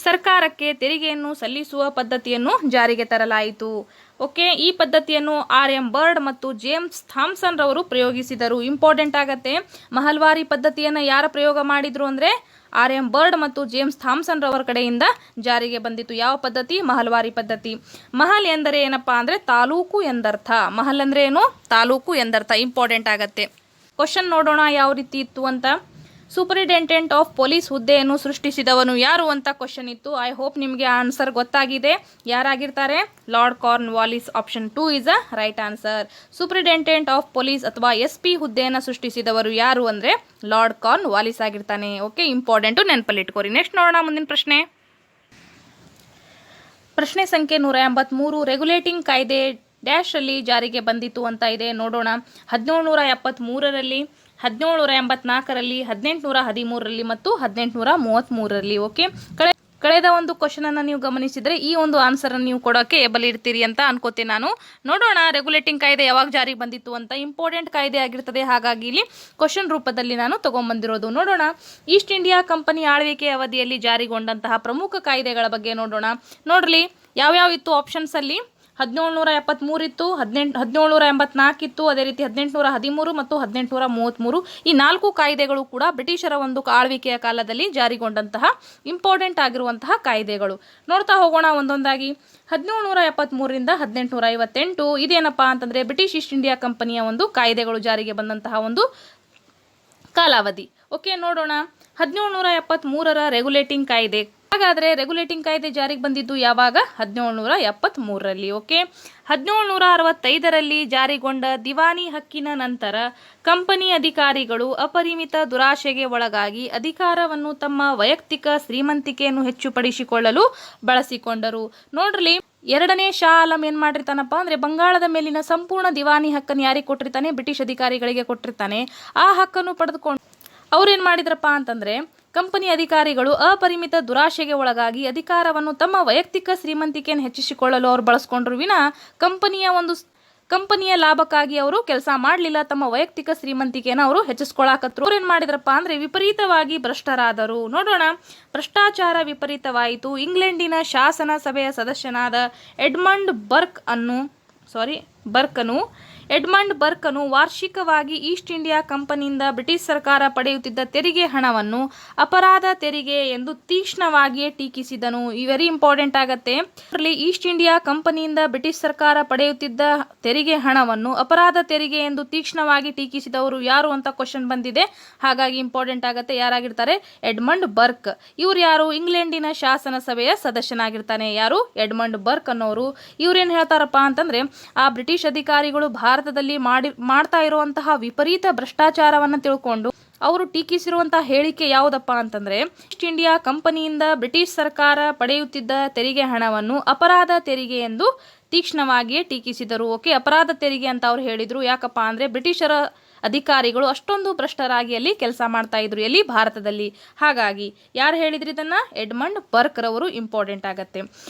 [SPEAKER 1] ಸರ್ಕಾರಕ್ಕೆ ತೆರಿಗೆಯನ್ನು ಸಲ್ಲಿಸುವ ಪದ್ಧತಿಯನ್ನು ಜಾರಿಗೆ ತರಲಾಯಿತು. ಓಕೆ, ಈ ಪದ್ಧತಿಯನ್ನು R.M. ಬರ್ಡ್ ಮತ್ತು ಜೇಮ್ಸ್ ಥಾಮ್ಸನ್ ರವರು ಪ್ರಯೋಗಿಸಿದರು. ಇಂಪಾರ್ಟೆಂಟ್ ಆಗತ್ತೆ. ಮಹಲ್ವಾರಿ ಪದ್ಧತಿಯನ್ನು ಯಾರು ಪ್ರಯೋಗ ಮಾಡಿದ್ರು ಅಂದರೆ R.M. ಬರ್ಡ್ ಮತ್ತು ಜೇಮ್ಸ್ ಥಾಮ್ಸನ್ ರವರ ಕಡೆಯಿಂದ ಜಾರಿಗೆ ಬಂದಿತ್ತು. ಯಾವ ಪದ್ಧತಿ? ಮಹಲ್ವಾರಿ ಪದ್ಧತಿ. ಮಹಲ್ ಎಂದರೆ ಏನಪ್ಪಾ ಅಂದರೆ ತಾಲೂಕು ಎಂದರ್ಥ. ಮಹಲ್ ಅಂದರೆ ಏನು? ತಾಲೂಕು ಎಂದರ್ಥ. ಇಂಪಾರ್ಟೆಂಟ್ ಆಗತ್ತೆ. ಕ್ವಶನ್ ನೋಡೋಣ ಯಾವ ರೀತಿ ಇತ್ತು ಅಂತ. ಸೂಪರಿಂಟೆಂಡೆಂಟ್ ಆಫ್ ಪೊಲೀಸ್ ಹುದ್ದೆಯನ್ನು ಸೃಷ್ಟಿಸಿದವನು ಯಾರು ಅಂತ ಕ್ವಶನ್ ಇತ್ತು. ಐ ಹೋಪ್ ನಿಮಗೆ ಆನ್ಸರ್ ಗೊತ್ತಾಗಿದೆ. ಯಾರಾಗಿರ್ತಾರೆ? Lord Cornwallis. Option 2 is a right answer. Superintendent of police ಅಥವಾ SP ಹುದ್ದೆಯನ್ನು ಸೃಷ್ಟಿಸಿದವರು ಯಾರು ಅಂದರೆ ಲಾರ್ಡ್ ಕಾರ್ನ್ ವಾಲಿಸ್ ಆಗಿರ್ತಾನೆ. ಓಕೆ, ಇಂಪಾರ್ಟೆಂಟು, ನೆನಪಲ್ಲಿಟ್ಕೋರಿ. ನೆಕ್ಸ್ಟ್ ನೋಡೋಣ ಮುಂದಿನ ಪ್ರಶ್ನೆ. ಪ್ರಶ್ನೆ ಸಂಖ್ಯೆ 183. ರೆಗ್ಯುಲೇಟಿಂಗ್ ಕಾಯ್ದೆ ಡ್ಯಾಶ್ ಅಲ್ಲಿ ಜಾರಿಗೆ ಬಂದಿತು ಅಂತ ಇದೆ. ನೋಡೋಣ. 1773ರಲ್ಲಿ, 1784ರಲ್ಲಿ, 1813ರಲ್ಲಿ ಮತ್ತು 1833ರಲ್ಲಿ. ಓಕೆ, ಕಳೆದ ಒಂದು ಕ್ವಶನ್ ಅನ್ನು ನೀವು ಗಮನಿಸಿದರೆ ಈ ಒಂದು ಆನ್ಸರ್ ಅನ್ನು ನೀವು ಕೊಡೋಕೆ ಏಬಲ್ ಇರ್ತೀರಿ ಅಂತ ಅನ್ಕೋತೀನಿ ನಾನು. ನೋಡೋಣ ರೆಗ್ಯುಲೇಟಿಂಗ್ ಕಾಯ್ದೆ ಯಾವಾಗ ಜಾರಿಗೆ ಬಂದಿತ್ತು ಅಂತ. ಇಂಪಾರ್ಟೆಂಟ್ ಕಾಯ್ದೆ ಆಗಿರ್ತದೆ, ಹಾಗಾಗಿ ಇಲ್ಲಿ ಕ್ವಶನ್ ರೂಪದಲ್ಲಿ ನಾನು ತಗೊಂಡ್ಬಂದಿರೋದು. ನೋಡೋಣ. ಈಸ್ಟ್ ಇಂಡಿಯಾ ಕಂಪನಿ ಆಳ್ವಿಕೆ ಅವಧಿಯಲ್ಲಿ ಜಾರಿಗೊಂಡಂತಹ ಪ್ರಮುಖ ಕಾಯ್ದೆಗಳ ಬಗ್ಗೆ ನೋಡೋಣ. ನೋಡ್ರಿ ಯಾವ್ಯಾವ ಇತ್ತು ಆಪ್ಷನ್ಸ್ ಅಲ್ಲಿ. 1773 ಇತ್ತು, 1784 ಇತ್ತು, ಅದೇ ರೀತಿ 1813 ಮತ್ತು 1833. ಈ 4 ಕಾಯ್ದೆಗಳು ಕೂಡ ಬ್ರಿಟಿಷರ ಒಂದು ಆಳ್ವಿಕೆಯ ಕಾಲದಲ್ಲಿ ಜಾರಿಗೊಂಡಂತಹ ಇಂಪಾರ್ಟೆಂಟ್ ಆಗಿರುವಂತಹ ಕಾಯ್ದೆಗಳು. ನೋಡ್ತಾ ಹೋಗೋಣ ಒಂದೊಂದಾಗಿ. 1773ರಿಂದ 1858 ಇದೇನಪ್ಪಾ ಅಂತಂದ್ರೆ ಬ್ರಿಟಿಷ್ ಈಸ್ಟ್ ಇಂಡಿಯಾ ಕಂಪನಿಯ ಒಂದು ಕಾಯ್ದೆಗಳು ಜಾರಿಗೆ ಬಂದಂತಹ ಒಂದು ಕಾಲಾವಧಿ. ಓಕೆ, ನೋಡೋಣ. 1773ರ ರೆಗ್ಯುಲೇಟಿಂಗ್ ಕಾಯ್ದೆ. ಹಾಗಾದರೆ ರೆಗ್ಯುಲೇಟಿಂಗ್ ಕಾಯ್ದೆ ಜಾರಿಗೆ ಬಂದಿದ್ದು ಯಾವಾಗ? 1773ರಲ್ಲಿ. ಓಕೆ, 1765ರಲ್ಲಿ ಜಾರಿಗೊಂಡ ದಿವಾನಿ ಹಕ್ಕಿನ ನಂತರ ಕಂಪನಿ ಅಧಿಕಾರಿಗಳು ಅಪರಿಮಿತ ದುರಾಶೆಗೆ ಒಳಗಾಗಿ ಅಧಿಕಾರವನ್ನು ತಮ್ಮ ವೈಯಕ್ತಿಕ ಶ್ರೀಮಂತಿಕೆಯನ್ನು ಹೆಚ್ಚುಪಡಿಸಿಕೊಳ್ಳಲು ಬಳಸಿಕೊಂಡರು. ನೋಡ್ರಿ, ಎರಡನೇ ಶಾ ಆಲಂ ಏನು ಮಾಡಿರ್ತಾನಪ್ಪ ಅಂದರೆ ಬಂಗಾಳದ ಮೇಲಿನ ಸಂಪೂರ್ಣ ದಿವಾನಿ ಹಕ್ಕನ್ನು ಯಾರಿಗೆ ಕೊಟ್ಟಿರ್ತಾನೆ? ಬ್ರಿಟಿಷ್ ಅಧಿಕಾರಿಗಳಿಗೆ ಕೊಟ್ಟಿರ್ತಾನೆ. ಆ ಹಕ್ಕನ್ನು ಪಡೆದುಕೊಂಡು ಅವ್ರೇನು ಮಾಡಿದ್ರಪ್ಪ ಅಂತಂದರೆ ಕಂಪನಿ ಅಧಿಕಾರಿಗಳು ಅಪರಿಮಿತ ದುರಾಶೆಗೆ ಒಳಗಾಗಿ ಅಧಿಕಾರವನ್ನು ತಮ್ಮ ವೈಯಕ್ತಿಕ ಶ್ರೀಮಂತಿಕೆಯನ್ನು ಹೆಚ್ಚಿಸಿಕೊಳ್ಳಲು ಅವರು ಬಳಸ್ಕೊಂಡ್ರು ವಿನ ಕಂಪನಿಯ ಲಾಭಕ್ಕಾಗಿ ಅವರು ಕೆಲಸ ಮಾಡಲಿಲ್ಲ. ತಮ್ಮ ವೈಯಕ್ತಿಕ ಶ್ರೀಮಂತಿಕೆಯನ್ನು ಅವರು ಹೆಚ್ಚಿಸ್ಕೊಳ್ಳಾಕತ್ರು. ಅವ್ರು ಏನು ಮಾಡಿದ್ರಪ್ಪ ಅಂದರೆ ವಿಪರೀತವಾಗಿ ಭ್ರಷ್ಟರಾದರು. ನೋಡೋಣ. ಭ್ರಷ್ಟಾಚಾರ ವಿಪರೀತವಾಯಿತು. ಇಂಗ್ಲೆಂಡಿನ ಶಾಸನ ಸಭೆಯ ಸದಸ್ಯನಾದ ಎಡ್ಮಂಡ್ ಬರ್ಕನು ವಾರ್ಷಿಕವಾಗಿ ಈಸ್ಟ್ ಇಂಡಿಯಾ ಕಂಪನಿಯಿಂದ ಬ್ರಿಟಿಷ್ ಸರ್ಕಾರ ಪಡೆಯುತ್ತಿದ್ದ ತೆರಿಗೆ ಹಣವನ್ನು ಅಪರಾಧ ತೆರಿಗೆ ಎಂದು ತೀಕ್ಷ್ಣವಾಗಿಯೇ ಟೀಕಿಸಿದನು. ಈ ವೆರಿ ಇಂಪಾರ್ಟೆಂಟ್ ಆಗತ್ತೆ. ಈಸ್ಟ್ ಇಂಡಿಯಾ ಕಂಪನಿಯಿಂದ ಬ್ರಿಟಿಷ್ ಸರ್ಕಾರ ಪಡೆಯುತ್ತಿದ್ದ ತೆರಿಗೆ ಹಣವನ್ನು ಅಪರಾಧ ತೆರಿಗೆ ಎಂದು ತೀಕ್ಷ್ಣವಾಗಿ ಟೀಕಿಸಿದವರು ಯಾರು ಅಂತ ಕ್ವಶನ್ ಬಂದಿದೆ. ಹಾಗಾಗಿ ಇಂಪಾರ್ಟೆಂಟ್ ಆಗತ್ತೆ. ಯಾರಾಗಿರ್ತಾರೆ? Edmund Burke. ಇವ್ರು ಯಾರು? ಇಂಗ್ಲೆಂಡಿನ ಶಾಸನ ಸಭೆಯ ಸದಸ್ಯನಾಗಿರ್ತಾನೆ. ಯಾರು? ಎಡ್ಮಂಡ್ ಬರ್ಕ್ ಅನ್ನೋರು. ಇವ್ರೇನು ಹೇಳ್ತಾರಪ್ಪ ಅಂತಂದ್ರೆ ಆ ಬ್ರಿಟಿಷ್ ಅಧಿಕಾರಿಗಳು ಭಾರತದಲ್ಲಿ ಮಾಡ್ತಾ ಇರುವಂತಹ ವಿಪರೀತ ಭ್ರಷ್ಟಾಚಾರವನ್ನು ತಿಳ್ಕೊಂಡು ಅವರು ಟೀಕಿಸಿರುವಂತಹ ಹೇಳಿಕೆ ಯಾವುದಪ್ಪ ಅಂತಂದ್ರೆ ಈಸ್ಟ್ ಇಂಡಿಯಾ ಕಂಪನಿಯಿಂದ ಬ್ರಿಟಿಷ್ ಸರ್ಕಾರ ಪಡೆಯುತ್ತಿದ್ದ ತೆರಿಗೆ ಹಣವನ್ನು ಅಪರಾಧ ತೆರಿಗೆ ಎಂದು ತೀಕ್ಷ್ಣವಾಗಿಯೇ ಟೀಕಿಸಿದರು. ಓಕೆ, ಅಪರಾಧ ತೆರಿಗೆ ಅಂತ ಅವ್ರು ಹೇಳಿದ್ರು. ಯಾಕಪ್ಪ ಅಂದ್ರೆ ಬ್ರಿಟಿಷರ ಅಧಿಕಾರಿಗಳು ಅಷ್ಟೊಂದು ಭ್ರಷ್ಟರಾಗಿ ಅಲ್ಲಿ ಕೆಲಸ ಮಾಡ್ತಾ ಇದ್ರು, ಎಲ್ಲಿ? ಭಾರತದಲ್ಲಿ. ಹಾಗಾಗಿ ಯಾರು ಹೇಳಿದ್ರು ಇದನ್ನ? ಎಡ್ಮಂಡ್ ಬರ್ಕ್ ರವರು. ಇಂಪಾರ್ಟೆಂಟ್ ಆಗತ್ತೆ.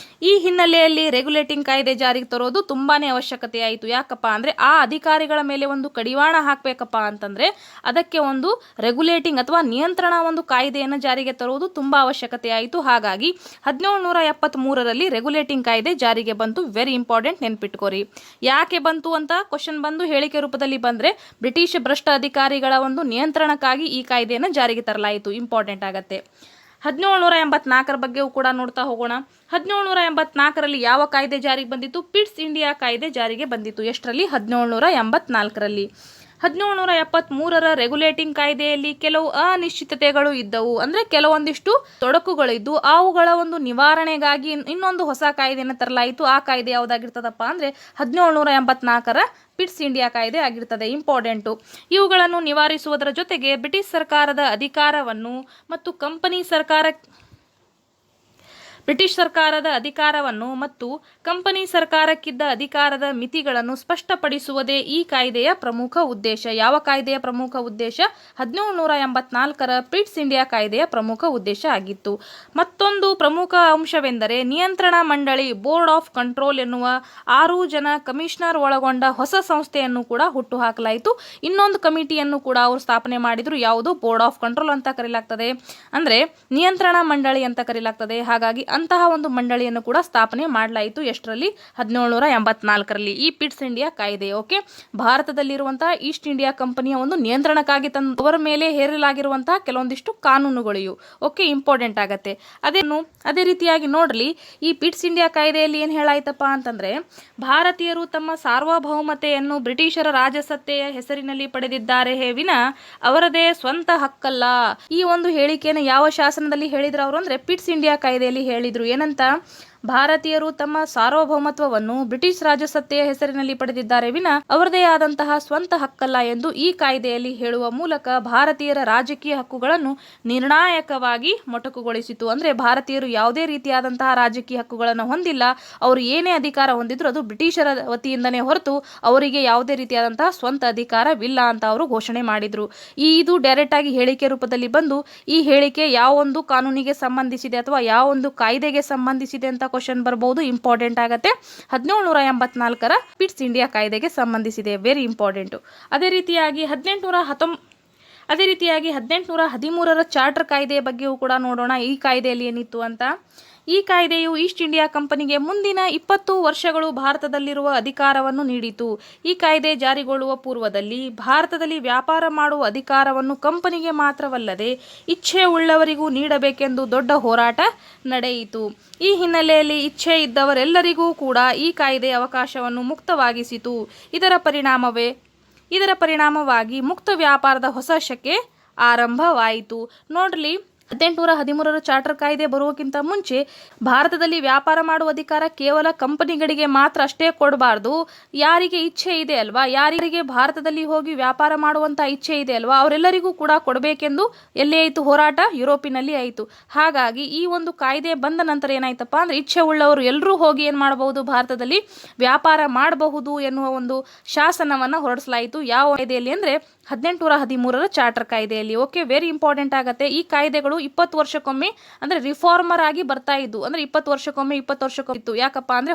[SPEAKER 1] ಈ ಹಿನ್ನೆಲೆಯಲ್ಲಿ ರೆಗ್ಯುಲೇಟಿಂಗ್ ಕಾಯ್ದೆ ಜಾರಿಗೆ ತರೋದು ತುಂಬಾನೇ ಅವಶ್ಯಕತೆ ಆಯಿತು. ಯಾಕಪ್ಪ ಅಂದ್ರೆ ಆ ಅಧಿಕಾರಿಗಳ ಮೇಲೆ ಒಂದು ಕಡಿವಾಣ ಹಾಕಬೇಕಪ್ಪ ಅಂತಂದ್ರೆ ಅದಕ್ಕೆ ಒಂದು ರೆಗ್ಯುಲೇಟಿಂಗ್ ಅಥವಾ ನಿಯಂತ್ರಣ ಒಂದು ಕಾಯ್ದೆಯನ್ನು ಜಾರಿಗೆ ತರುವುದು ತುಂಬಾ ಅವಶ್ಯಕತೆ ಆಯಿತು. ಹಾಗಾಗಿ 1773ರಲ್ಲಿ ರೆಗ್ಯುಲೇಟಿಂಗ್ ಕಾಯ್ದೆ ಜಾರಿಗೆ ಬಂತು. ವೆರಿ ಇಂಪಾರ್ಟೆಂಟ್, ನೆನ್ಪಿಟ್ಕೋರಿ. ಯಾಕೆ ಬಂತು ಅಂತ ಕ್ವಶನ್ ಬಂದು ಹೇಳಿಕೆ ರೂಪದಲ್ಲಿ ಬಂದ್ರೆ ಬ್ರಿಟಿಷ್ ಭ್ರಷ್ಟ ಅಧಿಕಾರಿಗಳ ಒಂದು ನಿಯಂತ್ರಣಕ್ಕಾಗಿ ಈ ಕಾಯ್ದೆಯನ್ನು ಜಾರಿಗೆ ತರಲಾಯಿತು. ಇಂಪಾರ್ಟೆಂಟ್ ಆಗತ್ತೆ. 1784ರ ಬಗ್ಗೆಯೂ ಕೂಡ ನೋಡ್ತಾ ಹೋಗೋಣ. 1784ರಲ್ಲಿ ಯಾವ ಕಾಯ್ದೆ ಜಾರಿಗೆ ಬಂದಿತ್ತು? ಪಿಟ್ಸ್ ಇಂಡಿಯಾ ಕಾಯ್ದೆ ಜಾರಿಗೆ ಬಂದಿತ್ತು. ಎಷ್ಟರಲ್ಲಿ? 1784ರಲ್ಲಿ. 1773ರ ರೆಗ್ಯುಲೇಟಿಂಗ್ ಕಾಯ್ದೆಯಲ್ಲಿ ಕೆಲವು ಅನಿಶ್ಚಿತತೆಗಳು ಇದ್ದವು. ಅಂದರೆ ಕೆಲವೊಂದಿಷ್ಟು ತೊಡಕುಗಳಿದ್ದು ಅವುಗಳ ಒಂದು ನಿವಾರಣೆಗಾಗಿ ಇನ್ನೊಂದು ಹೊಸ ಕಾಯ್ದೆಯನ್ನು ತರಲಾಯಿತು. ಆ ಕಾಯ್ದೆ ಯಾವುದಾಗಿರ್ತದಪ್ಪ ಅಂದರೆ 1784ರ ಪಿಟ್ಸ್ ಇಂಡಿಯಾ ಕಾಯ್ದೆ ಆಗಿರ್ತದೆ. ಇಂಪಾರ್ಟೆಂಟು. ಇವುಗಳನ್ನು ನಿವಾರಿಸುವುದರ ಜೊತೆಗೆ ಬ್ರಿಟಿಷ್ ಸರ್ಕಾರದ ಅಧಿಕಾರವನ್ನು ಮತ್ತು ಕಂಪನಿ ಬ್ರಿಟಿಷ್ ಸರ್ಕಾರದ ಅಧಿಕಾರವನ್ನು ಮತ್ತು ಕಂಪನಿ ಸರ್ಕಾರಕ್ಕಿದ್ದ ಅಧಿಕಾರದ ಮಿತಿಗಳನ್ನು ಸ್ಪಷ್ಟಪಡಿಸುವುದೇ ಈ ಕಾಯ್ದೆಯ ಪ್ರಮುಖ ಉದ್ದೇಶ. ಯಾವ ಕಾಯ್ದೆಯ ಪ್ರಮುಖ ಉದ್ದೇಶ? 1784ರ ಪಿಟ್ಸ್ ಇಂಡಿಯಾ ಕಾಯ್ದೆಯ ಪ್ರಮುಖ ಉದ್ದೇಶ ಆಗಿತ್ತು. ಮತ್ತೊಂದು ಪ್ರಮುಖ ಅಂಶವೆಂದರೆ ನಿಯಂತ್ರಣ ಮಂಡಳಿ, ಬೋರ್ಡ್ ಆಫ್ ಕಂಟ್ರೋಲ್ ಎನ್ನುವ 6 ಜನ ಕಮಿಷನರ್ ಒಳಗೊಂಡ ಹೊಸ ಸಂಸ್ಥೆಯನ್ನು ಕೂಡ ಹುಟ್ಟುಹಾಕಲಾಯಿತು. ಇನ್ನೊಂದು ಕಮಿಟಿಯನ್ನು ಕೂಡ ಅವರು ಸ್ಥಾಪನೆ ಮಾಡಿದ್ರು. ಯಾವುದು? ಬೋರ್ಡ್ ಆಫ್ ಕಂಟ್ರೋಲ್ ಅಂತ ಕರೆಯಲಾಗ್ತದೆ, ಅಂದರೆ ನಿಯಂತ್ರಣ ಮಂಡಳಿ ಅಂತ ಕರೆಯಲಾಗ್ತದೆ. ಹಾಗಾಗಿ ಅಂತಹ ಒಂದು ಮಂಡಳಿಯನ್ನು ಕೂಡ ಸ್ಥಾಪನೆ ಮಾಡಲಾಯಿತು. ಎಷ್ಟರಲ್ಲಿ? 1784ರಲ್ಲಿ ಈ ಪಿಟ್ಸ್ ಇಂಡಿಯಾ ಕಾಯ್ದೆ. ಓಕೆ, ಭಾರತದಲ್ಲಿರುವಂತಹ ಈಸ್ಟ್ ಇಂಡಿಯಾ ಕಂಪನಿಯ ಒಂದು ನಿಯಂತ್ರಣಕ್ಕಾಗಿ ಅವರ ಮೇಲೆ ಹೇರಲಾಗಿರುವಂತಹ ಕೆಲವೊಂದಿಷ್ಟು ಕಾನೂನುಗಳು ಓಕೆ ಇಂಪಾರ್ಟೆಂಟ್ ಆಗತ್ತೆ. ಅದೇ ರೀತಿಯಾಗಿ ನೋಡ್ರಿ, ಈ ಪಿಟ್ಸ್ ಇಂಡಿಯಾ ಕಾಯ್ದೆಯಲ್ಲಿ ಏನು ಹೇಳಾಯ್ತಪ್ಪ ಅಂತಂದ್ರೆ, ಭಾರತೀಯರು ತಮ್ಮ ಸಾರ್ವಭೌಮತೆಯನ್ನು ಬ್ರಿಟಿಷರ ರಾಜಸತ್ತೆಯ ಹೆಸರಿನಲ್ಲಿ ಪಡೆದಿದ್ದಾರೆ ವಿನ ಅವರದೇ ಸ್ವಂತ ಹಕ್ಕಲ್ಲ. ಈ ಒಂದು ಹೇಳಿಕೆಯನ್ನು ಯಾವ ಶಾಸನದಲ್ಲಿ ಹೇಳಿದ್ರು ಅವರು ಅಂದ್ರೆ ಪಿಟ್ಸ್ ಇಂಡಿಯಾ ಕಾಯ್ದೆಯಲ್ಲಿ ಹೇಳಿದ್ರು. ಏನಂತ? ಭಾರತೀಯರು ತಮ್ಮ ಸಾರ್ವಭೌಮತ್ವವನ್ನು ಬ್ರಿಟಿಷ್ ರಾಜಸತ್ತೆಯ ಹೆಸರಿನಲ್ಲಿ ಪಡೆದಿದ್ದಾರೆ ವಿನ ಅವರದೇ ಆದಂತಹ ಸ್ವಂತ ಹಕ್ಕಲ್ಲ ಎಂದು ಈ ಕಾಯ್ದೆಯಲ್ಲಿ ಹೇಳುವ ಮೂಲಕ ಭಾರತೀಯರ ರಾಜಕೀಯ ಹಕ್ಕುಗಳನ್ನು ನಿರ್ಣಾಯಕವಾಗಿ ಮೊಟಕುಗೊಳಿಸಿತು. ಅಂದ್ರೆ ಭಾರತೀಯರು ಯಾವುದೇ ರೀತಿಯಾದಂತಹ ರಾಜಕೀಯ ಹಕ್ಕುಗಳನ್ನು ಹೊಂದಿಲ್ಲ. ಅವರು ಏನೇ ಅಧಿಕಾರ ಹೊಂದಿದ್ರು ಅದು ಬ್ರಿಟಿಷರ ವತಿಯಿಂದನೇ ಹೊರತು ಅವರಿಗೆ ಯಾವುದೇ ರೀತಿಯಾದಂತಹ ಸ್ವಂತ ಅಧಿಕಾರವಿಲ್ಲ ಅಂತ ಅವರು ಘೋಷಣೆ ಮಾಡಿದ್ರು. ಇದು ಡೈರೆಕ್ಟ್ ಆಗಿ ಹೇಳಿಕೆ ರೂಪದಲ್ಲಿ ಬಂದು ಈ ಹೇಳಿಕೆ ಯಾವ ಒಂದು ಕಾನೂನಿಗೆ ಸಂಬಂಧಿಸಿದೆ ಅಥವಾ ಯಾವ ಒಂದು ಕಾಯ್ದೆಗೆ ಸಂಬಂಧಿಸಿದೆ ಅಂತ ಕ್ವಶನ್ ಬರಬಹುದು. ಇಂಪಾರ್ಟೆಂಟ್ ಆಗತ್ತೆ. 1784ರ ಪಿಟ್ಸ್ ಇಂಡಿಯಾ ಕಾಯ್ದೆಗೆ ಸಂಬಂಧಿಸಿದೆ. Very important. ಅದೇ ರೀತಿಯಾಗಿ 1813ರ ಚಾರ್ಟರ್ ಕಾಯ್ದೆಯ ಬಗ್ಗೆಯೂ ಕೂಡ ನೋಡೋಣ. ಈ ಕಾಯ್ದೆಯಲ್ಲಿ ಏನಿತ್ತು ಅಂತ. ಈ ಕಾಯ್ದೆಯು ಈಸ್ಟ್ ಇಂಡಿಯಾ ಕಂಪನಿಗೆ ಮುಂದಿನ 20 ವರ್ಷಗಳು ಭಾರತದಲ್ಲಿರುವ ಅಧಿಕಾರವನ್ನು ನೀಡಿತು. ಈ ಕಾಯ್ದೆ ಜಾರಿಗೊಳ್ಳುವ ಪೂರ್ವದಲ್ಲಿ ಭಾರತದಲ್ಲಿ ವ್ಯಾಪಾರ ಮಾಡುವ ಅಧಿಕಾರವನ್ನು ಕಂಪನಿಗೆ ಮಾತ್ರವಲ್ಲದೆ ಇಚ್ಛೆ ಉಳ್ಳವರಿಗೂ ನೀಡಬೇಕೆಂದು ದೊಡ್ಡ ಹೋರಾಟ ನಡೆಯಿತು. ಈ ಹಿನ್ನೆಲೆಯಲ್ಲಿ ಇಚ್ಛೆ ಇದ್ದವರೆಲ್ಲರಿಗೂ ಕೂಡ ಈ ಕಾಯ್ದೆ ಅವಕಾಶವನ್ನು ಮುಕ್ತವಾಗಿಸಿತು. ಇದರ ಪರಿಣಾಮವಾಗಿ ಮುಕ್ತ ವ್ಯಾಪಾರದ ಹೊಸ ಶಕೆ ಆರಂಭವಾಯಿತು. ನೋಡ್ರಿ, 1813ರ ಚಾರ್ಟರ್ ಕಾಯ್ದೆ ಬರುವಕ್ಕಿಂತ ಮುಂಚೆ ಭಾರತದಲ್ಲಿ ವ್ಯಾಪಾರ ಮಾಡುವ ಅಧಿಕಾರ ಕೇವಲ ಕಂಪನಿಗಳಿಗೆ ಮಾತ್ರ ಅಷ್ಟೇ ಕೊಡಬಾರ್ದು. ಯಾರಿಗೆ ಇಚ್ಛೆ ಇದೆ ಅಲ್ವಾ, ಯಾರಿಗೆ ಭಾರತದಲ್ಲಿ ಹೋಗಿ ವ್ಯಾಪಾರ ಮಾಡುವಂತ ಇಚ್ಛೆ ಇದೆ ಅಲ್ವಾ, ಅವರೆಲ್ಲರಿಗೂ ಕೂಡ ಕೊಡಬೇಕೆಂದು ಎಲ್ಲಿ ಆಯಿತು ಹೋರಾಟ? ಯುರೋಪಿನಲ್ಲಿ ಆಯಿತು. ಹಾಗಾಗಿ ಈ ಒಂದು ಕಾಯ್ದೆ ಬಂದ ನಂತರ ಏನಾಯ್ತಪ್ಪ ಅಂದ್ರೆ ಇಚ್ಛೆ ಉಳ್ಳವರು ಎಲ್ಲರೂ ಹೋಗಿ ಏನು ಮಾಡಬಹುದು? ಭಾರತದಲ್ಲಿ ವ್ಯಾಪಾರ ಮಾಡಬಹುದು ಎನ್ನುವ ಒಂದು ಶಾಸನವನ್ನು ಹೊರಡಿಸಲಾಯಿತು. ಯಾವ ಕಾಯ್ದೆಯಲ್ಲಿ ಅಂದ್ರೆ 1813ರ ಚಾರ್ಟರ್ ಕಾಯ್ದೆಯಲ್ಲಿ. ಓಕೆ, ವೆರಿ ಇಂಪಾರ್ಟೆಂಟ್ ಆಗತ್ತೆ. ಈ ಕಾಯ್ದೆಗಳು 20 ವರ್ಷಕ್ಕೊಮ್ಮೆ ಅಂದ್ರೆ ರಿಫಾರ್ಮರ್ ಆಗಿ ಬರ್ತಾ ಇದ್ದು. ಅಂದ್ರೆ 20 ವರ್ಷಕ್ಕೊಮ್ಮೆ ಇತ್ತು. ಯಾಕಪ್ಪ ಅಂದ್ರೆ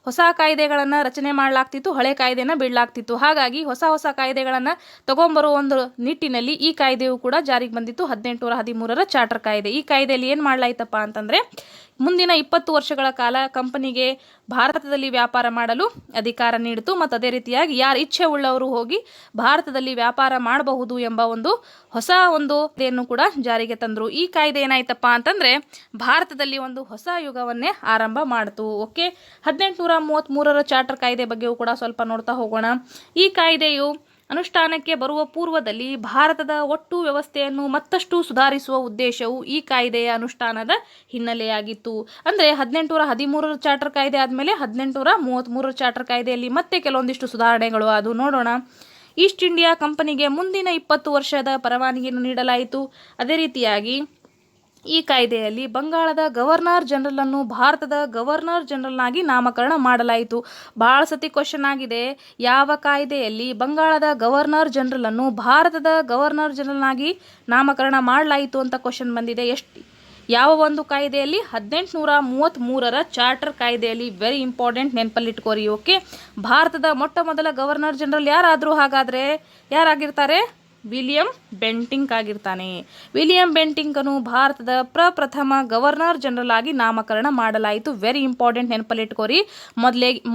[SPEAKER 1] ಹೊಸ ಕಾಯ್ದೆಗಳನ್ನು ರಚನೆ ಮಾಡಲಾಗ್ತಿತ್ತು, ಹಳೆ ಕಾಯ್ದೆನ ಬಿಡಲಾಗ್ತಿತ್ತು. ಹಾಗಾಗಿ ಹೊಸ ಕಾಯ್ದೆಗಳನ್ನು ತಗೊಂಬರುವ ಒಂದು ನಿಟ್ಟಿನಲ್ಲಿ ಈ ಕಾಯ್ದೆಯು ಕೂಡ ಜಾರಿಗೆ ಬಂದಿತ್ತು. 1813ರ ಚಾರ್ಟರ್ ಕಾಯ್ದೆ. ಈ ಕಾಯ್ದೆಯಲ್ಲಿ ಏನು ಮಾಡಲಾಯ್ತಪ್ಪ ಅಂತಂದ್ರೆ, ಮುಂದಿನ 20 ವರ್ಷಗಳ ಕಾಲ ಕಂಪನಿಗೆ ಭಾರತದಲ್ಲಿ ವ್ಯಾಪಾರ ಮಾಡಲು ಅಧಿಕಾರ ನೀಡಿತು. ಮತ್ತು ಅದೇ ರೀತಿಯಾಗಿ ಯಾರು ಇಚ್ಛೆ ಉಳ್ಳವರು ಹೋಗಿ ಭಾರತದಲ್ಲಿ ವ್ಯಾಪಾರ ಮಾಡಬಹುದು ಎಂಬ ಒಂದು ಹೊಸ ಒಂದು ಇದನ್ನು ಕೂಡ ಜಾರಿಗೆ ತಂದರು. ಈ ಕಾಯ್ದೆ ಏನಾಯ್ತಪ್ಪ ಅಂತಂದ್ರೆ ಭಾರತದಲ್ಲಿ ಒಂದು ಹೊಸ ಯುಗವನ್ನೇ ಆರಂಭ ಮಾಡಿತು. ಓಕೆ, 1833ರ ಚಾರ್ಟರ್ ಕಾಯ್ದೆ ಬಗ್ಗೆಯೂ ಕೂಡ ಸ್ವಲ್ಪ ನೋಡ್ತಾ ಹೋಗೋಣ. ಈ ಕಾಯ್ದೆಯು ಅನುಷ್ಠಾನಕ್ಕೆ ಬರುವ ಪೂರ್ವದಲ್ಲಿ ಭಾರತದ ಒಟ್ಟು ವ್ಯವಸ್ಥೆಯನ್ನು ಮತ್ತಷ್ಟು ಸುಧಾರಿಸುವ ಉದ್ದೇಶವು ಈ ಕಾಯ್ದೆಯ ಅನುಷ್ಠಾನದ ಹಿನ್ನೆಲೆಯಾಗಿತ್ತು. ಅಂದರೆ 1813ರ ಚಾರ್ಟರ್ ಕಾಯ್ದೆ ಆದಮೇಲೆ 1833ರ ಚಾರ್ಟರ್ ಕಾಯ್ದೆಯಲ್ಲಿ ಮತ್ತೆ ಕೆಲವೊಂದಿಷ್ಟು ಸುಧಾರಣೆಗಳು ಅದು ನೋಡೋಣ. ಈಸ್ಟ್ ಇಂಡಿಯಾ ಕಂಪನಿಗೆ ಮುಂದಿನ 20 ವರ್ಷದ ಪರವಾನಗಿಯನ್ನು ನೀಡಲಾಯಿತು. ಅದೇ ರೀತಿಯಾಗಿ ಈ ಕಾಯ್ದೆಯಲ್ಲಿ ಬಂಗಾಳದ ಗವರ್ನರ್ ಜನರಲ್ ಅನ್ನು ಭಾರತದ ಗವರ್ನರ್ ಜನರಲ್ನಾಗಿ ನಾಮಕರಣ ಮಾಡಲಾಯಿತು. ಬಹಳ ಸತಿ ಕ್ವಶನ್ ಆಗಿದೆ, ಯಾವ ಕಾಯ್ದೆಯಲ್ಲಿ ಬಂಗಾಳದ ಗವರ್ನರ್ ಜನರಲ್ ಅನ್ನು ಭಾರತದ ಗವರ್ನರ್ ಜನರಲ್ನಾಗಿ ನಾಮಕರಣ ಮಾಡಲಾಯಿತು ಅಂತ ಕ್ವಶನ್ ಬಂದಿದೆ. ಯಾವ ಒಂದು ಕಾಯ್ದೆಯಲ್ಲಿ? 1833ರ ಚಾರ್ಟರ್ ಕಾಯ್ದೆಯಲ್ಲಿ. ವೆರಿ ಇಂಪಾರ್ಟೆಂಟ್, ನೆನಪಲ್ಲಿಟ್ಕೋರಿ. ಓಕೆ, ಭಾರತದ ಮೊಟ್ಟ ಮೊದಲ ಗವರ್ನರ್ ಜನರಲ್ ಯಾರಾದರೂ? ಹಾಗಾದರೆ ಯಾರಾಗಿರ್ತಾರೆ? ವಿಲಿಯಂ ಬೆಂಟಿಂಕ್ ಆಗಿರ್ತಾನೆ. ವಿಲಿಯಂ ಬೆಂಟಿಂಕನು ಭಾರತದ ಪ್ರಪ್ರಥಮ ಗವರ್ನರ್ ಜನರಲ್ ಆಗಿ ನಾಮಕರಣ ಮಾಡಲಾಯಿತು. ವೆರಿ ಇಂಪಾರ್ಟೆಂಟ್, ನೆನಪಲ್ಲಿಟ್ಕೋರಿ.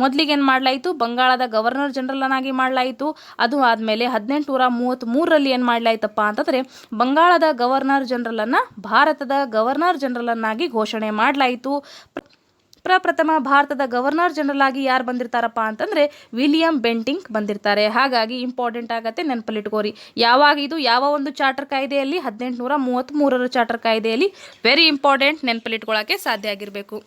[SPEAKER 1] ಮೊದಲಿಗೆ ಏನು ಮಾಡಲಾಯಿತು? ಬಂಗಾಳದ ಗವರ್ನರ್ ಜನರಲ್ನಾಗಿ ಮಾಡಲಾಯಿತು. ಅದು ಆದಮೇಲೆ 1833ರಲ್ಲಿ ಏನು ಮಾಡಲಾಯ್ತಪ್ಪ ಅಂತಂದರೆ ಬಂಗಾಳದ ಗವರ್ನರ್ ಜನರಲನ್ನು ಭಾರತದ ಗವರ್ನರ್ ಜನರಲನ್ನಾಗಿ ಘೋಷಣೆ ಮಾಡಲಾಯಿತು. ಪ್ರಪ್ರಥಮ ಭಾರತದ ಗವರ್ನರ್ ಜನರಲ್ ಆಗಿ ಯಾರು ಬಂದಿರ್ತಾರಪ್ಪ ಅಂತಂದರೆ ವಿಲಿಯಂ ಬೆಂಟಿಂಕ್ ಬಂದಿರ್ತಾರೆ. ಹಾಗಾಗಿ ಇಂಪಾರ್ಟೆಂಟ್ ಆಗತ್ತೆ, ನೆನಪಲ್ಲಿಟ್ಕೋರಿ. ಯಾವಾಗ ಇದು? ಯಾವ ಒಂದು ಚಾರ್ಟರ್ ಕಾಯ್ದೆಯಲ್ಲಿ? 1833ರ ಚಾರ್ಟರ್ ಕಾಯ್ದೆಯಲ್ಲಿ. ವೆರಿ ಇಂಪಾರ್ಟೆಂಟ್, ನೆನಪಲ್ಲಿಟ್ಕೊಳ್ಳೋಕ್ಕೆ ಸಾಧ್ಯ ಆಗಿರಬೇಕು.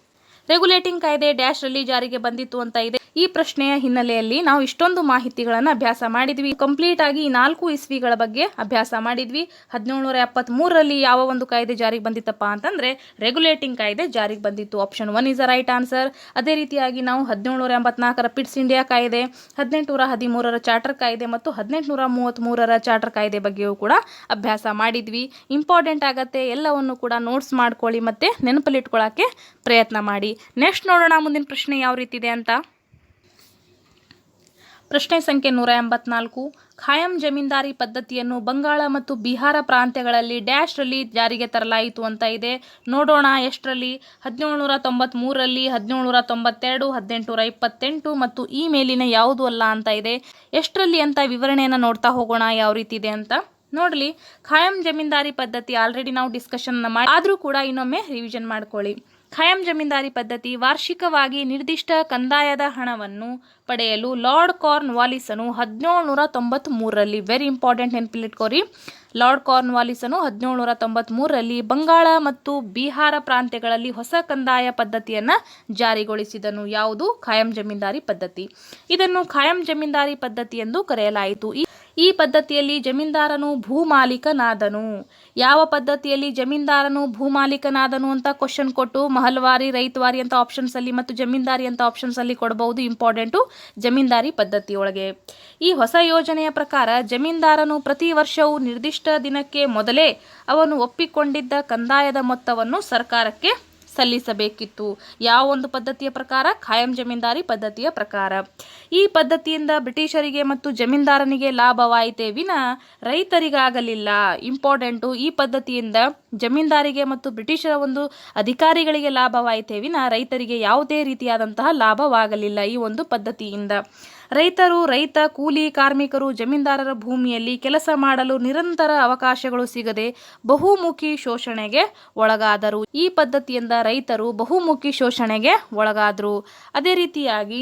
[SPEAKER 1] ರೆಗ್ಯುಲೇಟಿಂಗ್ ಕಾಯ್ದೆ ಡ್ಯಾಶ್ ರಲ್ಲಿ ಜಾರಿಗೆ ಬಂದಿತ್ತು ಅಂತ ಇದೆ. ಈ ಪ್ರಶ್ನೆಯ ಹಿನ್ನೆಲೆಯಲ್ಲಿ ನಾವು ಇಷ್ಟೊಂದು ಮಾಹಿತಿಗಳನ್ನು ಅಭ್ಯಾಸ ಮಾಡಿದ್ವಿ. ಕಂಪ್ಲೀಟ್ ಆಗಿ 4 ಇಸ್ವಿಗಳ ಬಗ್ಗೆ ಅಭ್ಯಾಸ ಮಾಡಿದ್ವಿ. 1773ರಲ್ಲಿ ಯಾವ ಒಂದು ಕಾಯ್ದೆ ಜಾರಿಗೆ ಬಂದಿತ್ತಪ್ಪ ಅಂತಂದ್ರೆ ರೆಗ್ಯುಲೇಟಿಂಗ್ ಕಾಯ್ದೆ ಜಾರಿಗೆ ಬಂದಿತ್ತು. Option 1 is the right answer. ಅದೇ ರೀತಿಯಾಗಿ ನಾವು 1784ರ ಪಿಟ್ಸ್ ಇಂಡಿಯಾ ಕಾಯ್ದೆ, 1813ರ ಚಾರ್ಟರ್ ಕಾಯ್ದೆ ಮತ್ತು 1833ರ ಚಾರ್ಟರ್ ಕಾಯ್ದೆ ಬಗ್ಗೆಯೂ ಕೂಡ ಅಭ್ಯಾಸ ಮಾಡಿದ್ವಿ. ಇಂಪಾರ್ಟೆಂಟ್ ಆಗತ್ತೆ, ಎಲ್ಲವನ್ನು ಕೂಡ ನೋಟ್ಸ್ ಮಾಡ್ಕೊಳ್ಳಿ ಮತ್ತೆ ನೆನಪಲ್ಲಿಟ್ಕೊಳ್ಳೋಕ್ಕೆ ಪ್ರಯತ್ನ ಮಾಡಿ. ನೆಕ್ಸ್ಟ್ ನೋಡೋಣ ಮುಂದಿನ ಪ್ರಶ್ನೆ ಯಾವ ರೀತಿ ಇದೆ ಅಂತ. ಪ್ರಶ್ನೆ ಸಂಖ್ಯೆ 184. ಖಾಯಂ ಜಮೀನ್ದಾರಿ ಪದ್ಧತಿಯನ್ನು ಬಂಗಾಳ ಮತ್ತು ಬಿಹಾರ ಪ್ರಾಂತ್ಯಗಳಲ್ಲಿ ಡ್ಯಾಶ್ ರಲ್ಲಿ ಜಾರಿಗೆ ತರಲಾಯಿತು ಅಂತ ಇದೆ. ನೋಡೋಣ ಎಷ್ಟರಲ್ಲಿ. 1793ರಲ್ಲಿ, 1792, 1828 ಮತ್ತು ಈ ಮೇಲಿನ ಯಾವುದು ಅಲ್ಲ ಅಂತ ಇದೆ. ಎಷ್ಟರಲ್ಲಿ ಅಂತ ವಿವರಣೆಯನ್ನು ನೋಡ್ತಾ ಹೋಗೋಣ ಯಾವ ರೀತಿ ಇದೆ ಅಂತ. ನೋಡಲಿ, ಖಾಯಂ ಜಮೀನ್ದಾರಿ ಪದ್ಧತಿ ಆಲ್ರೆಡಿ ನಾವು ಡಿಸ್ಕಷನ್ ಮಾಡಿ, ಆದರೂ ಕೂಡ ಇನ್ನೊಮ್ಮೆ ರಿವಿಷನ್ ಮಾಡ್ಕೊಳ್ಳಿ. ಖಾಯಂ ಜಮೀನ್ದಾರಿ ಪದ್ಧತಿ ವಾರ್ಷಿಕವಾಗಿ ನಿರ್ದಿಷ್ಟ ಕಂದಾಯದ ಹಣವನ್ನು ಪಡೆಯಲು ಲಾರ್ಡ್ ಕಾರ್ನ್ ವಾಲಿಸನು 1793ರಲ್ಲಿ, ವೆರಿ ಇಂಪಾರ್ಟೆಂಟ್ ನೆನಪಿಟ್ಕೋರಿ, ಲಾರ್ಡ್ ಕಾರ್ನ್ ವಾಲಿಸನು 1793ರಲ್ಲಿ ಬಂಗಾಳ ಮತ್ತು ಬಿಹಾರ ಪ್ರಾಂತ್ಯಗಳಲ್ಲಿ ಹೊಸ ಕಂದಾಯ ಪದ್ಧತಿಯನ್ನು ಜಾರಿಗೊಳಿಸಿದನು. ಯಾವುದು? ಖಾಯಂ ಜಮೀನ್ದಾರಿ ಪದ್ಧತಿ. ಇದನ್ನು ಖಾಯಂ ಜಮೀನ್ದಾರಿ ಪದ್ಧತಿ ಎಂದು ಕರೆಯಲಾಯಿತು. ಈ ಪದ್ಧತಿಯಲ್ಲಿ ಜಮೀನ್ದಾರನು ಭೂಮಾಲೀಕನಾದನು. ಯಾವ ಪದ್ಧತಿಯಲ್ಲಿ ಜಮೀನ್ದಾರನು ಭೂಮಾಲೀಕನಾದನು ಅಂತ ಕ್ವಶನ್ ಕೊಟ್ಟು ಮಹಲ್ವಾರಿ, ರೈತವಾರಿ ಅಂತ ಆಪ್ಷನ್ಸ್ ಅಲ್ಲಿ ಮತ್ತು ಜಮೀನ್ದಾರಿ ಅಂತ ಆಪ್ಷನ್ಸ್ ಅಲ್ಲಿ ಕೊಡಬಹುದು. ಇಂಪಾರ್ಟೆಂಟು ಜಮೀನ್ದಾರಿ ಪದ್ಧತಿಯೊಳಗೆ. ಈ ಹೊಸ ಯೋಜನೆಯ ಪ್ರಕಾರ ಜಮೀನ್ದಾರನು ಪ್ರತಿ ವರ್ಷವೂ ನಿರ್ದಿಷ್ಟ ದಿನಕ್ಕೆ ಮೊದಲೇ ಅವನು ಒಪ್ಪಿಕೊಂಡಿದ್ದ ಕಂದಾಯದ ಮೊತ್ತವನ್ನು ಸರ್ಕಾರಕ್ಕೆ ಸಲ್ಲಿಸಬೇಕಿತ್ತು. ಯಾವ ಒಂದು ಪದ್ಧತಿಯ ಪ್ರಕಾರ? ಖಾಯಂ ಜಮೀನ್ದಾರಿ ಪದ್ಧತಿಯ ಪ್ರಕಾರ. ಈ ಪದ್ಧತಿಯಿಂದ ಬ್ರಿಟಿಷರಿಗೆ ಮತ್ತು ಜಮೀನ್ದಾರನಿಗೆ ಲಾಭವಾಯಿತೇ ವಿನ ರೈತರಿಗಾಗಲಿಲ್ಲ. ಇಂಪಾರ್ಟೆಂಟು, ಈ ಪದ್ಧತಿಯಿಂದ ಜಮೀನ್ದಾರಿಗೆ ಮತ್ತು ಬ್ರಿಟಿಷರ ಒಂದು ಅಧಿಕಾರಿಗಳಿಗೆ ಲಾಭವಾಯಿತೇ ವಿನ ರೈತರಿಗೆ ಯಾವುದೇ ರೀತಿಯಾದಂತಹ ಲಾಭವಾಗಲಿಲ್ಲ ಈ ಒಂದು ಪದ್ಧತಿಯಿಂದ. ರೈತ ಕೂಲಿ ಕಾರ್ಮಿಕರು ಜಮೀನ್ದಾರರ ಭೂಮಿಯಲ್ಲಿ ಕೆಲಸ ಮಾಡಲು ನಿರಂತರ ಅವಕಾಶಗಳು ಸಿಗದೆ ಬಹುಮುಖಿ ಶೋಷಣೆಗೆ ಒಳಗಾದರು. ಈ ಪದ್ಧತಿಯಿಂದ ರೈತರು ಬಹುಮುಖಿ ಶೋಷಣೆಗೆ ಒಳಗಾದರು. ಅದೇ ರೀತಿಯಾಗಿ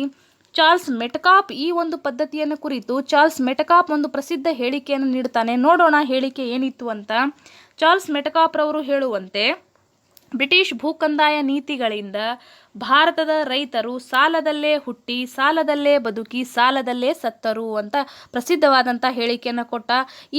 [SPEAKER 1] ಚಾರ್ಲ್ಸ್ ಮೆಟ್ಕಾಪ್ ಈ ಒಂದು ಪದ್ಧತಿಯನ್ನು ಕುರಿತು ಚಾರ್ಲ್ಸ್ ಮೆಟ್ಕಾಪ್ ಒಂದು ಪ್ರಸಿದ್ಧ ಹೇಳಿಕೆಯನ್ನು ನೀಡುತ್ತಾನೆ. ನೋಡೋಣ ಹೇಳಿಕೆ ಏನಿತ್ತು ಅಂತ. ಚಾರ್ಲ್ಸ್ ಮೆಟ್ಕಾಪ್ ರವರು ಹೇಳುವಂತೆ, ಬ್ರಿಟಿಷ್ ಭೂಕಂದಾಯ ನೀತಿಗಳಿಂದ ಭಾರತದ ರೈತರು ಸಾಲದಲ್ಲೇ ಹುಟ್ಟಿ, ಸಾಲದಲ್ಲೇ ಬದುಕಿ, ಸಾಲದಲ್ಲೇ ಸತ್ತರು ಅಂತ ಪ್ರಸಿದ್ಧವಾದಂಥ ಹೇಳಿಕೆಯನ್ನು ಕೊಟ್ಟ.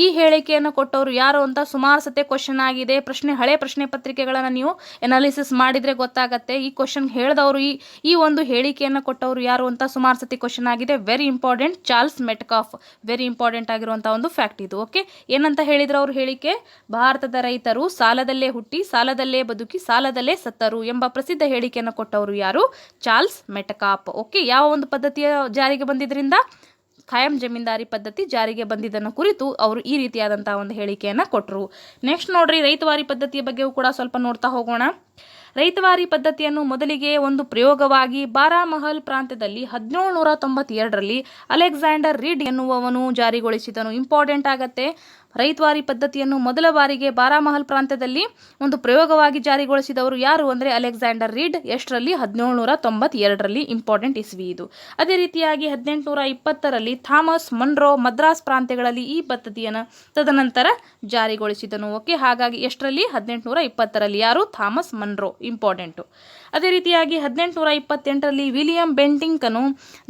[SPEAKER 1] ಈ ಹೇಳಿಕೆಯನ್ನು ಕೊಟ್ಟವರು ಯಾರು ಅಂತ ಸುಮಾರು ಸತೆ ಕ್ವಶನ್ ಆಗಿದೆ. ಹಳೆ ಪ್ರಶ್ನೆ ಪತ್ರಿಕೆಗಳನ್ನು ನೀವು ಎನಾಲಿಸಿಸ್ ಮಾಡಿದರೆ ಗೊತ್ತಾಗತ್ತೆ. ಈ ಕ್ವಶನ್ ಹೇಳಿದವರು, ಈ ಒಂದು ಹೇಳಿಕೆಯನ್ನು ಕೊಟ್ಟವರು ಯಾರು ಅಂತ ಸುಮಾರು ಸತಿ ಕ್ವಶನ್ ಆಗಿದೆ. Very important, Charles Metcalfe. Very important ಆಗಿರುವಂಥ ಒಂದು ಫ್ಯಾಕ್ಟ್ ಇದು. ಓಕೆ, ಏನಂತ ಹೇಳಿದ್ರು ಅವರು ಹೇಳಿಕೆ? ಭಾರತದ ರೈತರು ಸಾಲದಲ್ಲೇ ಹುಟ್ಟಿ, ಸಾಲದಲ್ಲೇ ಬದುಕಿ, ಸಾಲದಲ್ಲೇ ಸತ್ತರು ಎಂಬ ಪ್ರಸಿದ್ಧ ಹೇಳಿಕೆಯನ್ನು ಕೊಟ್ಟವರು ಯಾರು? ಚಾರ್ಲ್ಸ್ ಮೆಟ್ಕಾಪ್. ಓಕೆ, ಯಾವ ಒಂದು ಪದ್ಧತಿಯ ಜಾರಿಗೆ ಬಂದಿದ್ರಿಂದ? ಖಾಯಂ ಜಮೀನ್ದಾರಿ ಪದ್ಧತಿ ಜಾರಿಗೆ ಬಂದಿದ್ದನ್ನು ಕುರಿತು ಅವರು ಈ ರೀತಿಯಾದಂತಹ ಒಂದು ಹೇಳಿಕೆಯನ್ನು ಕೊಟ್ಟರು. ನೆಕ್ಸ್ಟ್ ನೋಡ್ರಿ, ರೈತವಾರಿ ಪದ್ಧತಿಯ ಬಗ್ಗೆಯೂ ಕೂಡ ಸ್ವಲ್ಪ ನೋಡ್ತಾ ಹೋಗೋಣ. ರೈತವಾರಿ ಪದ್ಧತಿಯನ್ನು ಮೊದಲಿಗೆ ಒಂದು ಪ್ರಯೋಗವಾಗಿ ಬಾರಾಮಹಲ್ ಪ್ರಾಂತ್ಯದಲ್ಲಿ 1792ರಲ್ಲಿ ಅಲೆಕ್ಸಾಂಡರ್ ರೀಡ್ ಎನ್ನುವವನು ಜಾರಿಗೊಳಿಸಿದನು. ಇಂಪಾರ್ಟೆಂಟ್ ಆಗತ್ತೆ. ರೈತವಾರಿ ಪದ್ಧತಿಯನ್ನು ಮೊದಲ ಬಾರಿಗೆ ಬಾರಾಮಹಲ್ ಪ್ರಾಂತ್ಯದಲ್ಲಿ ಒಂದು ಪ್ರಯೋಗವಾಗಿ ಜಾರಿಗೊಳಿಸಿದವರು ಯಾರು ಅಂದರೆ ಅಲೆಕ್ಸಾಂಡರ್ ರೀಡ್. ಎಷ್ಟರಲ್ಲಿ? 1792ರಲ್ಲಿ. ಇಂಪಾರ್ಟೆಂಟ್ ಇಸ್ವಿ ಇದು. ಅದೇ ರೀತಿಯಾಗಿ 1820ರಲ್ಲಿ ಥಾಮಸ್ ಮನ್ರೋ ಮದ್ರಾಸ್ ಪ್ರಾಂತ್ಯಗಳಲ್ಲಿ ಈ ಪದ್ಧತಿಯನ್ನು ತದನಂತರ ಜಾರಿಗೊಳಿಸಿದನು. ಓಕೆ, ಹಾಗಾಗಿ ಎಷ್ಟರಲ್ಲಿ? 1820ರಲ್ಲಿ. ಯಾರು? Thomas Munro. ಇಂಪಾರ್ಟೆಂಟು. ಅದೇ ರೀತಿಯಾಗಿ 1828ರಲ್ಲಿ ವಿಲಿಯಂ ಬೆಂಟಿಂಕನು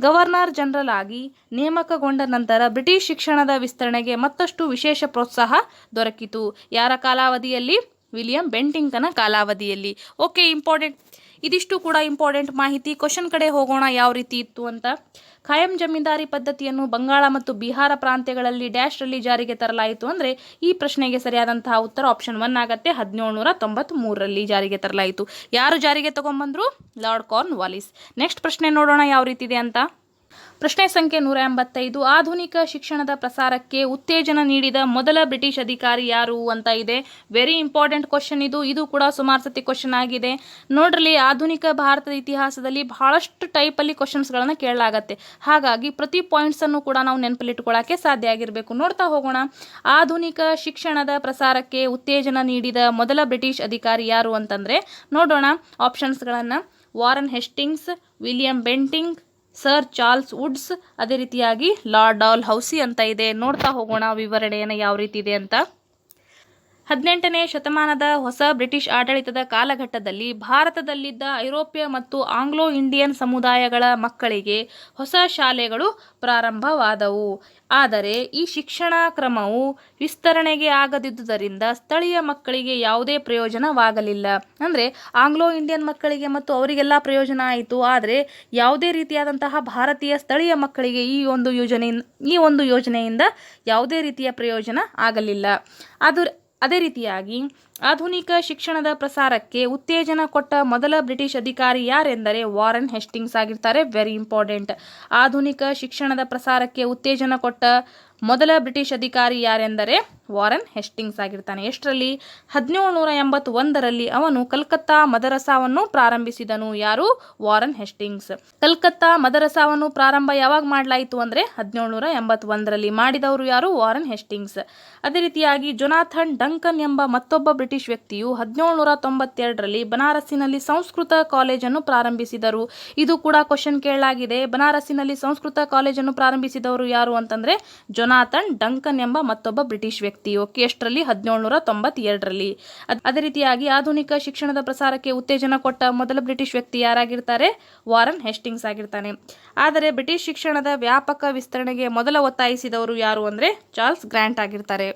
[SPEAKER 1] ಗವರ್ನರ್ ಜನರಲ್ ಆಗಿ ನೇಮಕಗೊಂಡ ನಂತರ ಬ್ರಿಟಿಷ್ ಶಿಕ್ಷಣದ ವಿಸ್ತರಣೆಗೆ ಮತ್ತಷ್ಟು ವಿಶೇಷ ಪ್ರೋತ್ಸಾಹ ದೊರಕಿತು. ಯಾರ ಕಾಲಾವಧಿಯಲ್ಲಿ? ವಿಲಿಯಂ ಬೆಂಟಿಂಕನ ಕಾಲಾವಧಿಯಲ್ಲಿ. Okay, important. ಇದಿಷ್ಟು ಕೂಡ ಇಂಪಾರ್ಟೆಂಟ್ ಮಾಹಿತಿ. ಕ್ವಶನ್ ಕಡೆ ಹೋಗೋಣ ಯಾವ ರೀತಿ ಇತ್ತು ಅಂತ. ಖಾಯಂ ಜಮೀನ್ದಾರಿ ಪದ್ಧತಿಯನ್ನು ಬಂಗಾಳ ಮತ್ತು ಬಿಹಾರ ಪ್ರಾಂತ್ಯಗಳಲ್ಲಿ ಡ್ಯಾಶ್ ರಲ್ಲಿ ಜಾರಿಗೆ ತರಲಾಯಿತು ಅಂದರೆ ಈ ಪ್ರಶ್ನೆಗೆ ಸರಿಯಾದಂತಹ ಉತ್ತರ ಆಪ್ಷನ್ 1 ಆಗತ್ತೆ. 1793ರಲ್ಲಿ ಜಾರಿಗೆ ತರಲಾಯಿತು. ಯಾರು ಜಾರಿಗೆ ತಗೊಂಡ್ಬಂದ್ರು? Lord Cornwallis. ನೆಕ್ಸ್ಟ್ ಪ್ರಶ್ನೆ ನೋಡೋಣ ಯಾವ ರೀತಿ ಇದೆ ಅಂತ. ಪ್ರಶ್ನೆ ಸಂಖ್ಯೆ 185. ಆಧುನಿಕ ಶಿಕ್ಷಣದ ಪ್ರಸಾರಕ್ಕೆ ಉತ್ತೇಜನ ನೀಡಿದ ಮೊದಲ ಬ್ರಿಟಿಷ್ ಅಧಿಕಾರಿ ಯಾರು ಅಂತ ಇದೆ. ವೆರಿ ಇಂಪಾರ್ಟೆಂಟ್ ಕ್ವಶನ್ ಇದು. ಇದು ಕೂಡ ಸುಮಾರು ಸತಿ ಕ್ವಶನ್ ಆಗಿದೆ. ನೋಡ್ರಿ, ಆಧುನಿಕ ಭಾರತದ ಇತಿಹಾಸದಲ್ಲಿ ಬಹಳಷ್ಟು ಟೈಪಲ್ಲಿ ಕ್ವಶನ್ಸ್ಗಳನ್ನು ಕೇಳಲಾಗತ್ತೆ. ಹಾಗಾಗಿ ಪ್ರತಿ ಪಾಯಿಂಟ್ಸನ್ನು ಕೂಡ ನಾವು ನೆನಪಲ್ಲಿಟ್ಕೊಳ್ಳೋಕ್ಕೆ ಸಾಧ್ಯ ಆಗಿರಬೇಕು. ನೋಡ್ತಾ ಹೋಗೋಣ. ಆಧುನಿಕ ಶಿಕ್ಷಣದ ಪ್ರಸಾರಕ್ಕೆ ಉತ್ತೇಜನ ನೀಡಿದ ಮೊದಲ ಬ್ರಿಟಿಷ್ ಅಧಿಕಾರಿ ಯಾರು ಅಂತಂದರೆ ನೋಡೋಣ ಆಪ್ಷನ್ಸ್ಗಳನ್ನು. Warren Hastings, William Bentinck, Sir Charles Woods, ಅದೇ ರೀತಿಯಾಗಿ ಲಾರ್ಡ್ ಡಾಲ್ ಹೌಸಿ ಅಂತ ಇದೆ. ನೋಡ್ತಾ ಹೋಗೋಣ ವಿವರಣೆಯನ್ನು ಯಾವ ರೀತಿ ಇದೆ ಅಂತ. 18ನೇ ಶತಮಾನದ ಹೊಸ ಬ್ರಿಟಿಷ್ ಆಡಳಿತದ ಕಾಲಘಟ್ಟದಲ್ಲಿ ಭಾರತದಲ್ಲಿದ್ದ ಐರೋಪ್ಯ ಮತ್ತು ಆಂಗ್ಲೋ ಇಂಡಿಯನ್ ಸಮುದಾಯಗಳ ಮಕ್ಕಳಿಗೆ ಹೊಸ ಶಾಲೆಗಳು ಪ್ರಾರಂಭವಾದವು. ಆದರೆ ಈ ಶಿಕ್ಷಣ ಕ್ರಮವು ವಿಸ್ತರಣೆಗೆ ಆಗದಿದ್ದುದರಿಂದ ಸ್ಥಳೀಯ ಮಕ್ಕಳಿಗೆ ಯಾವುದೇ ಪ್ರಯೋಜನವಾಗಲಿಲ್ಲ. ಅಂದರೆ ಆಂಗ್ಲೋ ಇಂಡಿಯನ್ ಮಕ್ಕಳಿಗೆ ಮತ್ತು ಅವರಿಗೆಲ್ಲ ಪ್ರಯೋಜನ ಆಯಿತು, ಆದರೆ ಯಾವುದೇ ರೀತಿಯಾದಂತಹ ಭಾರತೀಯ ಸ್ಥಳೀಯ ಮಕ್ಕಳಿಗೆ ಈ ಒಂದು ಯೋಜನೆಯಿಂದ ಯಾವುದೇ ರೀತಿಯ ಪ್ರಯೋಜನ ಆಗಲಿಲ್ಲ. ಅದೇ ರೀತಿಯಾಗಿ ಆಧುನಿಕ ಶಿಕ್ಷಣದ ಪ್ರಸಾರಕ್ಕೆ ಉತ್ತೇಜನ ಕೊಟ್ಟ ಮೊದಲ ಬ್ರಿಟಿಷ್ ಅಧಿಕಾರಿ ಯಾರೆಂದರೆ ವಾರನ್ ಹೆಸ್ಟಿಂಗ್ಸ್ ಆಗಿರ್ತಾರೆ. Very important. ಆಧುನಿಕ ಶಿಕ್ಷಣದ ಪ್ರಸಾರಕ್ಕೆ ಉತ್ತೇಜನ ಕೊಟ್ಟ ಮೊದಲ ಬ್ರಿಟಿಷ್ ಅಧಿಕಾರಿ ಯಾರೆಂದರೆ ವಾರನ್ ಹೆಸ್ಟಿಂಗ್ಸ್ ಆಗಿರ್ತಾನೆ. ಎಷ್ಟರಲ್ಲಿ? 1781ರಲ್ಲಿ ಅವನು ಕಲ್ಕತ್ತಾ ಮದರಸಾವನ್ನು ಪ್ರಾರಂಭಿಸಿದನು. ಯಾರು? Warren Hastings. ಕಲ್ಕತ್ತಾ ಮದರಸಾವನ್ನು ಪ್ರಾರಂಭ ಯಾವಾಗ ಮಾಡಲಾಯಿತು ಅಂದರೆ 1781ರಲ್ಲಿ. ಮಾಡಿದವರು ಯಾರು? Warren Hastings. ಅದೇ ರೀತಿಯಾಗಿ ಜೊನಾಥನ್ ಡಂಕನ್ ಎಂಬ ಮತ್ತೊಬ್ಬ ಬ್ರಿಟಿಷ್ ವ್ಯಕ್ತಿಯು 1792ರಲ್ಲಿ ಬನಾರಸ್ಸಿನಲ್ಲಿ ಸಂಸ್ಕೃತ ಕಾಲೇಜನ್ನು ಪ್ರಾರಂಭಿಸಿದರು. ಇದು ಕೂಡ ಕ್ವಶನ್ ಕೇಳಲಾಗಿದೆ. ಬನಾರಸ್ಸಿನಲ್ಲಿ ಸಂಸ್ಕೃತ ಕಾಲೇಜನ್ನು ಪ್ರಾರಂಭಿಸಿದವರು ಯಾರು ಅಂತಂದ್ರೆ ಜೊನಾಥನ್ ಡಂಕನ್ ಎಂಬ ಮತ್ತೊಬ್ಬ ಬ್ರಿಟಿಷ್ ವ್ಯಕ್ತಿ. ಓಕೆ, ಎಷ್ಟರಲ್ಲಿ? 1792ರಲ್ಲಿ. ಅದೇ ರೀತಿಯಾಗಿ ಆಧುನಿಕ ಶಿಕ್ಷಣದ ಪ್ರಸಾರಕ್ಕೆ ಉತ್ತೇಜನ ಕೊಟ್ಟ ಮೊದಲ ಬ್ರಿಟಿಷ್ ವ್ಯಕ್ತಿ ಯಾರಾಗಿರ್ತಾರೆ? ವಾರನ್ ಹೆಸ್ಟಿಂಗ್ಸ್ ಆಗಿರ್ತಾನೆ. ಆದರೆ ಬ್ರಿಟಿಷ್ ಶಿಕ್ಷಣದ ವ್ಯಾಪಕ ವಿಸ್ತರಣೆಗೆ ಮೊದಲ ಒತ್ತಾಯಿಸಿದವರು ಯಾರು ಅಂದರೆ ಚಾರ್ಲ್ಸ್ ಗ್ರಾಂಟ್ ಆಗಿರ್ತಾರೆ.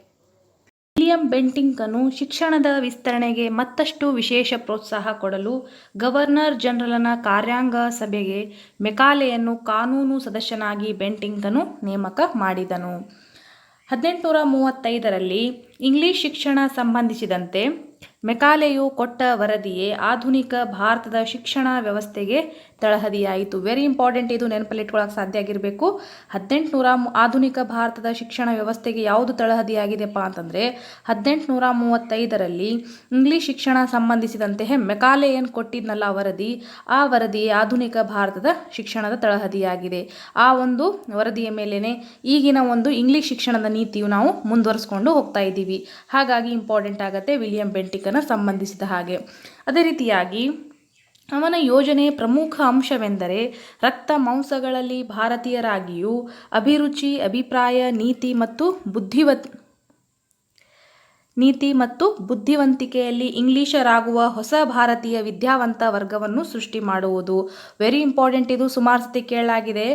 [SPEAKER 1] ವಿಲಿಯಂ ಬೆಂಟಿಂಕನು ಶಿಕ್ಷಣದ ವಿಸ್ತರಣೆಗೆ ಮತ್ತಷ್ಟು ವಿಶೇಷ ಪ್ರೋತ್ಸಾಹ ಕೊಡಲು ಗವರ್ನರ್ ಜನರಲ್ನ ಕಾರ್ಯಾಂಗ ಸಭೆಗೆ ಮೆಕಾಲೆಯನ್ನು ಕಾನೂನು ಸದಸ್ಯನಾಗಿ ಬೆಂಟಿಂಕನು ನೇಮಕ ಮಾಡಿದನು. 1835ರಲ್ಲಿ ಇಂಗ್ಲಿಷ್ ಶಿಕ್ಷಣ ಸಂಬಂಧಿಸಿದಂತೆ ಮೆಕಾಲೆಯು ಕೊಟ್ಟ ವರದಿಯೇ ಆಧುನಿಕ ಭಾರತದ ಶಿಕ್ಷಣ ವ್ಯವಸ್ಥೆಗೆ ತಳಹದಿಯಾಯಿತು. Very important. ಇದು ನೆನಪಲ್ಲಿಟ್ಕೊಳ್ಳೋಕೆ ಸಾಧ್ಯ ಆಗಿರಬೇಕು. ಆಧುನಿಕ ಭಾರತದ ಶಿಕ್ಷಣ ವ್ಯವಸ್ಥೆಗೆ ಯಾವುದು ತಳಹದಿಯಾಗಿದೆಪ್ಪ ಅಂತಂದರೆ 1835ರಲ್ಲಿ ಇಂಗ್ಲಿಷ್ ಶಿಕ್ಷಣ ಸಂಬಂಧಿಸಿದಂತೆ ಮೆಕಾಲೆ ಏನು ಕೊಟ್ಟಿದ್ನಲ್ಲ ವರದಿ, ಆ ವರದಿಯೇ ಆಧುನಿಕ ಭಾರತದ ಶಿಕ್ಷಣದ ತಳಹದಿಯಾಗಿದೆ. ಆ ಒಂದು ವರದಿಯ ಮೇಲೇನೆ ಈಗಿನ ಒಂದು ಇಂಗ್ಲಿಷ್ ಶಿಕ್ಷಣದ ನೀತಿಯು ನಾವು ಮುಂದುವರಿಸ್ಕೊಂಡು ಹೋಗ್ತಾ ಇದ್ದೀವಿ. ಹಾಗಾಗಿ ಇಂಪಾರ್ಟೆಂಟ್ ಆಗುತ್ತೆ ವಿಲಿಯಂ ಬೆಂಟಿಂಕನ್ ಸಂಬಂಧಿಸಿದ ಹಾಗೆ. ಅದೇ ರೀತಿಯಾಗಿ ಅವನ ಯೋಜನೆ ಪ್ರಮುಖ ಅಂಶವೆಂದರೆ ರಕ್ತ ಮಾಂಸಗಳಲ್ಲಿ ಭಾರತೀಯರಾಗಿಯೂ ಅಭಿರುಚಿ, ಅಭಿಪ್ರಾಯ, ನೀತಿ ಮತ್ತು ಬುದ್ಧಿವಂತಿಕೆಯಲ್ಲಿ ಇಂಗ್ಲಿಷರಾಗುವ ಹೊಸ ಭಾರತೀಯ ವಿದ್ಯಾವಂತ ವರ್ಗವನ್ನು ಸೃಷ್ಟಿ ಮಾಡುವುದು. Very important. ಇದು ಸುಮಾರು ಸತಿ ಕೇಳಲಾಗಿದೆ.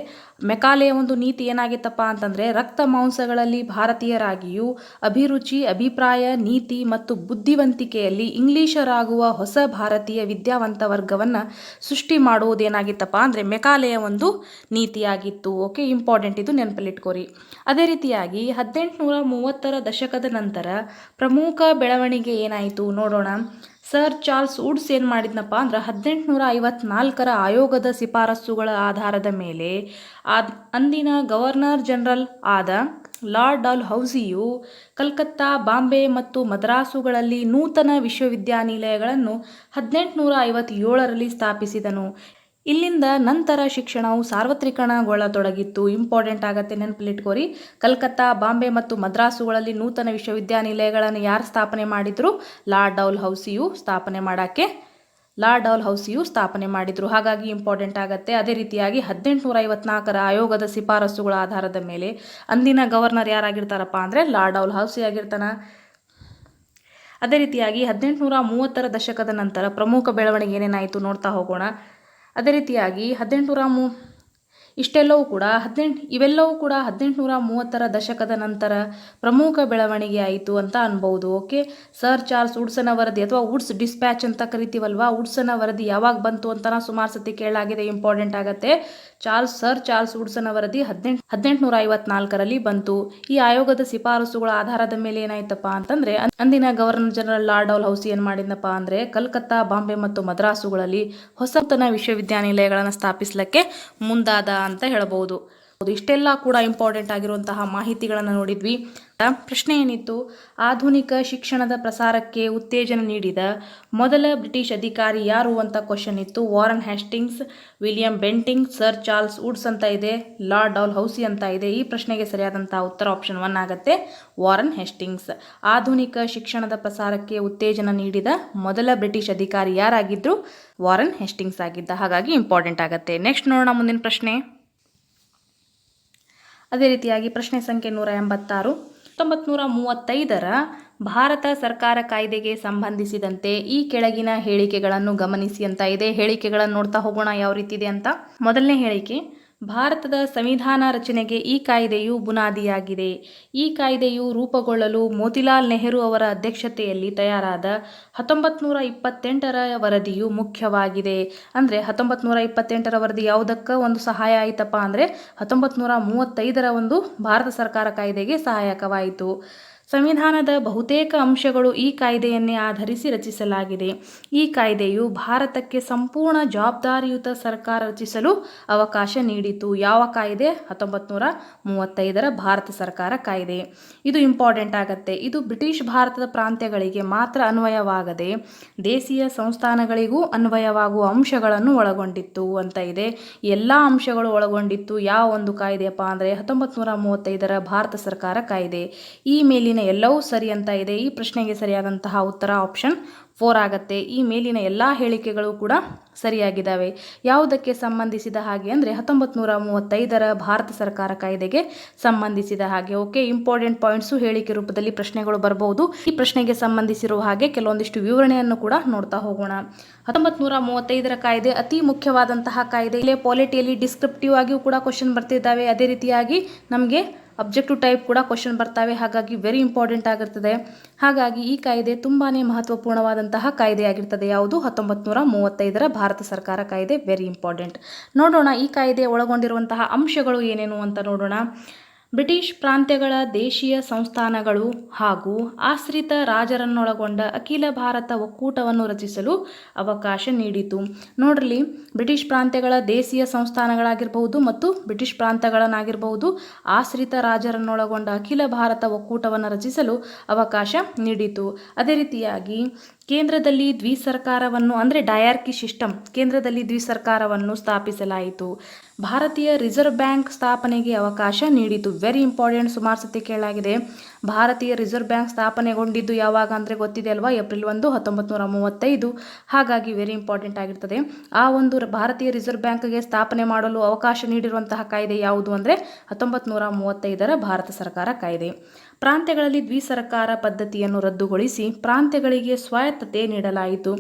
[SPEAKER 1] ಮೆಕಾಲೆಯ ಒಂದು ನೀತಿ ಏನಾಗಿತ್ತಪ್ಪ ಅಂತಂದರೆ ರಕ್ತ ಮಾಂಸಗಳಲ್ಲಿ ಭಾರತೀಯರಾಗಿಯೂ ಅಭಿರುಚಿ, ಅಭಿಪ್ರಾಯ, ನೀತಿ ಮತ್ತು ಬುದ್ಧಿವಂತಿಕೆಯಲ್ಲಿ ಇಂಗ್ಲಿಷರಾಗುವ ಹೊಸ ಭಾರತೀಯ ವಿದ್ಯಾವಂತ ವರ್ಗವನ್ನು ಸೃಷ್ಟಿ ಮಾಡುವುದೇನಾಗಿತ್ತಪ್ಪ ಅಂದರೆ ಮೆಕಾಲೆಯ ಒಂದು ನೀತಿಯಾಗಿತ್ತು. Okay, important. ಇದು ನೆನಪಲ್ಲಿಟ್ಕೋರಿ. ಅದೇ ರೀತಿಯಾಗಿ 1830ರ ದಶಕದ ನಂತರ ಪ್ರಮುಖ ಬೆಳವಣಿಗೆ ಏನಾಯಿತು ನೋಡೋಣ. ಸರ್ ಚಾರ್ಲ್ಸ್ ವುಡ್ಸ್ ಏನು ಮಾಡಿದ್ನಪ್ಪ ಅಂದ್ರೆ 1854ರ ಆಯೋಗದ ಶಿಫಾರಸುಗಳ ಆಧಾರದ ಮೇಲೆ ಅಂದಿನ ಗವರ್ನರ್ ಜನರಲ್ ಆದ ಲಾರ್ಡ್ ಡಲ್ಹೌಸಿಯು ಕಲ್ಕತ್ತಾ, ಬಾಂಬೆ ಮತ್ತು ಮದ್ರಾಸುಗಳಲ್ಲಿ ನೂತನ ವಿಶ್ವವಿದ್ಯಾನಿಲಯಗಳನ್ನು 1857ರಲ್ಲಿ ಸ್ಥಾಪಿಸಿದನು. ಇಲ್ಲಿಂದ ನಂತರ ಶಿಕ್ಷಣವು ಸಾರ್ವತ್ರಿಕರಣಗೊಳ್ಳತೊಡಗಿತ್ತು. ಇಂಪಾರ್ಟೆಂಟ್ ಆಗತ್ತೆ, ನೆನಪಲ್ಲಿಟ್ಕೋರಿ. ಕಲ್ಕತ್ತಾ, ಬಾಂಬೆ ಮತ್ತು ಮದ್ರಾಸುಗಳಲ್ಲಿ ನೂತನ ವಿಶ್ವವಿದ್ಯಾನಿಲಯಗಳನ್ನು ಯಾರು ಸ್ಥಾಪನೆ ಮಾಡಿದ್ರು? ಲಾರ್ಡ್ ಡಲ್ಹೌಸಿಯು ಸ್ಥಾಪನೆ ಮಾಡಿದ್ರು. ಹಾಗಾಗಿ ಇಂಪಾರ್ಟೆಂಟ್ ಆಗತ್ತೆ. ಅದೇ ರೀತಿಯಾಗಿ 1854ರ ಆಯೋಗದ ಶಿಫಾರಸುಗಳ ಆಧಾರದ ಮೇಲೆ ಅಂದಿನ ಗವರ್ನರ್ ಯಾರಾಗಿರ್ತಾರಪ್ಪ ಅಂದರೆ ಲಾರ್ಡ್ ಡಲ್ಹೌಸಿ ಆಗಿರ್ತಾನ. ಅದೇ ರೀತಿಯಾಗಿ 1830ರ ದಶಕದ ನಂತರ ಪ್ರಮುಖ ಬೆಳವಣಿಗೆ ಏನೇನಾಯಿತು ನೋಡ್ತಾ ಹೋಗೋಣ. ಅದೇ ರೀತಿಯಾಗಿ ಇವೆಲ್ಲವೂ ಕೂಡ 1830ರ ದಶಕದ ನಂತರ ಪ್ರಮುಖ ಬೆಳವಣಿಗೆ ಆಯಿತು ಅಂತ ಅನ್ಬೋದು. ಓಕೆ, ಸರ್ ಚಾರ್ಲ್ಸ್ ವುಡ್ಸನ ವರದಿ ಅಥವಾ ವುಡ್ಸ್ ಡಿಸ್ಪ್ಯಾಚ್ ಅಂತ ಕರಿತೀವಲ್ವಾ, ವುಡ್ಸನ ವರದಿ ಯಾವಾಗ ಬಂತು ಅಂತ ಸುಮಾರು ಸತಿ ಕೇಳಲಾಗಿದೆ. ಇಂಪಾರ್ಟೆಂಟ್ ಆಗತ್ತೆ. ಸರ್ ಚಾರ್ಲ್ಸ್ ವುಡ್ಸನ ವರದಿ 1854ರಲ್ಲಿ ಬಂತು. ಈ ಆಯೋಗದ ಶಿಫಾರಸುಗಳ ಆಧಾರದ ಮೇಲೆ ಏನಾಯ್ತಪ್ಪ ಅಂತಂದ್ರೆ ಅಂದಿನ ಗವರ್ನರ್ ಜನರಲ್ ಲಾರ್ಡ್ ಡಲ್ಹೌಸಿ ಏನು ಮಾಡಿದ್ನಪ್ಪ ಅಂದ್ರೆ ಕಲ್ಕತ್ತಾ, ಬಾಂಬೆ ಮತ್ತು ಮದ್ರಾಸುಗಳಲ್ಲಿ ಹೊಸತನ ವಿಶ್ವವಿದ್ಯಾನಿಲಯಗಳನ್ನು ಸ್ಥಾಪಿಸಲಿಕ್ಕೆ ಮುಂದಾದ ಅಂತ ಹೇಳಬಹುದು. ಇಷ್ಟೆಲ್ಲ ಕೂಡ ಇಂಪಾರ್ಟೆಂಟ್ ಆಗಿರುವಂತಹ ಮಾಹಿತಿಗಳನ್ನು ನೋಡಿದ್ವಿ. ಪ್ರಶ್ನೆ ಏನಿತ್ತು? ಆಧುನಿಕ ಶಿಕ್ಷಣದ ಪ್ರಸಾರಕ್ಕೆ ಉತ್ತೇಜನ ನೀಡಿದ ಮೊದಲ ಬ್ರಿಟಿಷ್ ಅಧಿಕಾರಿ ಯಾರು ಅಂತ ಕ್ವಶನ್ ಇತ್ತು. Warren Hastings, William Bentinck, sir Charles Woods ಅಂತ ಇದೆ, ಲಾರ್ಡ್ ಡಲ್ಹೌಸಿ ಅಂತ ಇದೆ. ಈ ಪ್ರಶ್ನೆಗೆ ಸರಿಯಾದಂತಹ ಉತ್ತರ ಆಪ್ಷನ್ 1 ಆಗುತ್ತೆ, ವಾರನ್ ಹೆಸ್ಟಿಂಗ್ಸ್. ಆಧುನಿಕ ಶಿಕ್ಷಣದ ಪ್ರಸಾರಕ್ಕೆ ಉತ್ತೇಜನ ನೀಡಿದ ಮೊದಲ ಬ್ರಿಟಿಷ್ ಅಧಿಕಾರಿ ಯಾರಾಗಿದ್ರು? ವಾರನ್ ಹೆಸ್ಟಿಂಗ್ಸ್ ಆಗಿದ್ದ. ಹಾಗಾಗಿ ಇಂಪಾರ್ಟೆಂಟ್ ಆಗುತ್ತೆ. ನೆಕ್ಸ್ಟ್ ನೋಡೋಣ ಮುಂದಿನ ಪ್ರಶ್ನೆ. ಅದೇ ರೀತಿಯಾಗಿ ಪ್ರಶ್ನೆ ಸಂಖ್ಯೆ 186. 1935ರ ಭಾರತ ಸರ್ಕಾರ ಕಾಯ್ದೆಗೆ ಸಂಬಂಧಿಸಿದಂತೆ ಈ ಕೆಳಗಿನ ಹೇಳಿಕೆಗಳನ್ನು ಗಮನಿಸಿ ಅಂತ ಇದೆ. ಹೇಳಿಕೆಗಳನ್ನು ನೋಡ್ತಾ ಹೋಗೋಣ ಯಾವ ರೀತಿ ಇದೆ ಅಂತ. ಮೊದಲನೇ ಹೇಳಿಕೆ, ಭಾರತದ ಸಂವಿಧಾನ ರಚನೆಗೆ ಈ ಕಾಯ್ದೆಯು ಬುನಾದಿಯಾಗಿದೆ. ಈ ಕಾಯ್ದೆಯು ರೂಪುಗೊಳ್ಳಲು ಮೋತಿಲಾಲ್ ನೆಹರು ಅವರ ಅಧ್ಯಕ್ಷತೆಯಲ್ಲಿ ತಯಾರಾದ 1928ರ ವರದಿಯು ಮುಖ್ಯವಾಗಿದೆ. ಅಂದರೆ 1928ರ ವರದಿ ಯಾವುದಕ್ಕೆ ಒಂದು ಸಹಾಯ ಆಯಿತಪ್ಪ ಅಂದರೆ 1935ರ ಒಂದು ಭಾರತ ಸರ್ಕಾರ ಕಾಯ್ದೆಗೆ ಸಹಾಯಕವಾಯಿತು. ಸಂವಿಧಾನದ ಬಹುತೇಕ ಅಂಶಗಳು ಈ ಕಾಯ್ದೆಯನ್ನೇ ಆಧರಿಸಿ ರಚಿಸಲಾಗಿದೆ. ಈ ಕಾಯ್ದೆಯು ಭಾರತಕ್ಕೆ ಸಂಪೂರ್ಣ ಜವಾಬ್ದಾರಿಯುತ ಸರ್ಕಾರ ರಚಿಸಲು ಅವಕಾಶ ನೀಡಿತು. ಯಾವ ಕಾಯ್ದೆ? 1935ರ ಭಾರತ ಸರ್ಕಾರ ಕಾಯ್ದೆ. ಇದು ಇಂಪಾರ್ಟೆಂಟ್ ಆಗತ್ತೆ. ಇದು ಬ್ರಿಟಿಷ್ ಭಾರತದ ಪ್ರಾಂತ್ಯಗಳಿಗೆ ಮಾತ್ರ ಅನ್ವಯವಾಗದೆ ದೇಶೀಯ ಸಂಸ್ಥಾನಗಳಿಗೂ ಅನ್ವಯವಾಗುವ ಅಂಶಗಳನ್ನು ಒಳಗೊಂಡಿತ್ತು ಅಂತ ಇದೆ. ಎಲ್ಲ ಅಂಶಗಳು ಒಳಗೊಂಡಿತ್ತು. ಯಾವ ಒಂದು ಕಾಯ್ದೆಯಪ್ಪ ಅಂದರೆ 1935ರ ಭಾರತ ಸರ್ಕಾರ ಕಾಯ್ದೆ. ಈ ಮೇಲಿನ ಎಲ್ಲವೂ ಸರಿ ಅಂತ ಇದೆ. ಈ ಪ್ರಶ್ನೆಗೆ ಸರಿಯಾದಂತಹ ಉತ್ತರ ಆಪ್ಷನ್ 4 ಆಗತ್ತೆ. ಈ ಮೇಲಿನ ಎಲ್ಲ ಹೇಳಿಕೆಗಳು ಕೂಡ ಸರಿಯಾಗಿದ್ದಾವೆ. ಯಾವುದಕ್ಕೆ ಸಂಬಂಧಿಸಿದ ಹಾಗೆ ಅಂದರೆ 1935ರ ಭಾರತ ಸರ್ಕಾರ ಕಾಯ್ದೆಗೆ ಸಂಬಂಧಿಸಿದ ಹಾಗೆ. ಓಕೆ, ಇಂಪಾರ್ಟೆಂಟ್ ಪಾಯಿಂಟ್ಸು ಹೇಳಿಕೆ ರೂಪದಲ್ಲಿ ಪ್ರಶ್ನೆಗಳು ಬರಬಹುದು. ಈ ಪ್ರಶ್ನೆಗೆ ಸಂಬಂಧಿಸಿರುವ ಹಾಗೆ ಕೆಲವೊಂದಿಷ್ಟು ವಿವರಣೆಯನ್ನು ಕೂಡ ನೋಡ್ತಾ ಹೋಗೋಣ. 1935ರ ಕಾಯ್ದೆ ಅತಿ ಮುಖ್ಯವಾದಂತಹ ಕಾಯ್ದೆ. ಇಲ್ಲೇ ಪಾಲಿಟಿಯಲ್ಲಿ ಡಿಸ್ಕ್ರಿಪ್ಟಿವ್ ಆಗಿಯೂ ಕೂಡ ಕ್ವಶನ್ ಬರ್ತಿದ್ದಾವೆ. ಅದೇ ರೀತಿಯಾಗಿ ನಮಗೆ ಅಬ್ಜೆಕ್ಟಿವ್ ಟೈಪ್ ಕೂಡ ಕ್ವಶನ್ ಬರ್ತಾವೆ. ಹಾಗಾಗಿ ವೆರಿ ಇಂಪಾರ್ಟೆಂಟ್ ಆಗಿರ್ತದೆ. ಹಾಗಾಗಿ ಈ ಕಾಯ್ದೆ ತುಂಬಾ ಮಹತ್ವಪೂರ್ಣವಾದಂತಹ ಕಾಯ್ದೆ ಆಗಿರ್ತದೆ. ಯಾವುದು? 1935ರ ಭಾರತ ಸರ್ಕಾರ ಕಾಯ್ದೆ. Very important. ನೋಡೋಣ ಈ ಕಾಯ್ದೆ ಒಳಗೊಂಡಿರುವಂತಹ ಅಂಶಗಳು ಏನೇನು ಅಂತ ನೋಡೋಣ. ಬ್ರಿಟಿಷ್ ಪ್ರಾಂತ್ಯಗಳ ದೇಶೀಯ ಸಂಸ್ಥಾನಗಳು ಹಾಗೂ ಆಶ್ರಿತ ರಾಜರನ್ನೊಳಗೊಂಡ ಅಖಿಲ ಭಾರತ ಒಕ್ಕೂಟವನ್ನು ರಚಿಸಲು ಅವಕಾಶ ನೀಡಿತು. ನೋಡ್ರಿ, ಬ್ರಿಟಿಷ್ ಪ್ರಾಂತ್ಯಗಳ ದೇಶೀಯ ಸಂಸ್ಥಾನಗಳಾಗಿರ್ಬಹುದು ಮತ್ತು ಬ್ರಿಟಿಷ್ ಪ್ರಾಂತ್ಯಗಳನ್ನಾಗಿರ್ಬಹುದು ಆಶ್ರಿತ ರಾಜರನ್ನೊಳಗೊಂಡ ಅಖಿಲ ಭಾರತ ಒಕ್ಕೂಟವನ್ನು ರಚಿಸಲು ಅವಕಾಶ ನೀಡಿತು. ಅದೇ ರೀತಿಯಾಗಿ ಕೇಂದ್ರದಲ್ಲಿ ದ್ವಿಸರ್ಕಾರವನ್ನು ಅಂದರೆ ಡಯಾರ್ಕಿ ಸಿಸ್ಟಮ್, ಕೇಂದ್ರದಲ್ಲಿ ದ್ವಿಸರ್ಕಾರವನ್ನು ಸ್ಥಾಪಿಸಲಾಯಿತು. ಭಾರತೀಯ ರಿಸರ್ವ್ ಬ್ಯಾಂಕ್ ಸ್ಥಾಪನೆಗೆ ಅವಕಾಶ ನೀಡಿತು. ವೆರಿ ಇಂಪಾರ್ಟೆಂಟ್, ಸುಮಾರು ಸತಿ ಕೇಳಲಾಗಿದೆ. ಭಾರತೀಯ ರಿಸರ್ವ್ ಬ್ಯಾಂಕ್ ಸ್ಥಾಪನೆಗೊಂಡಿದ್ದು ಯಾವಾಗ ಅಂದರೆ ಗೊತ್ತಿದೆ ಅಲ್ವಾ? ಏಪ್ರಿಲ್ 1, 1935. ಹಾಗಾಗಿ ವೆರಿ ಇಂಪಾರ್ಟೆಂಟ್ ಆಗಿರ್ತದೆ. ಆ ಒಂದು ಭಾರತೀಯ ರಿಸರ್ವ್ ಬ್ಯಾಂಕ್ಗೆ ಸ್ಥಾಪನೆ ಮಾಡಲು ಅವಕಾಶ ನೀಡಿರುವಂತಹ ಕಾಯ್ದೆ ಯಾವುದು ಅಂದರೆ 1935ರ ಭಾರತ ಸರ್ಕಾರ ಕಾಯ್ದೆ. ಪ್ರಾಂತ್ಯಗಳಲ್ಲಿ ದ್ವಿಸರ್ಕಾರ ಪದ್ಧತಿಯನ್ನು ರದ್ದುಗೊಳಿಸಿ ಪ್ರಾಂತ್ಯಗಳಿಗೆ ಸ್ವಾಯತ್ತತೆ ನೀಡಲಾಯಿತು.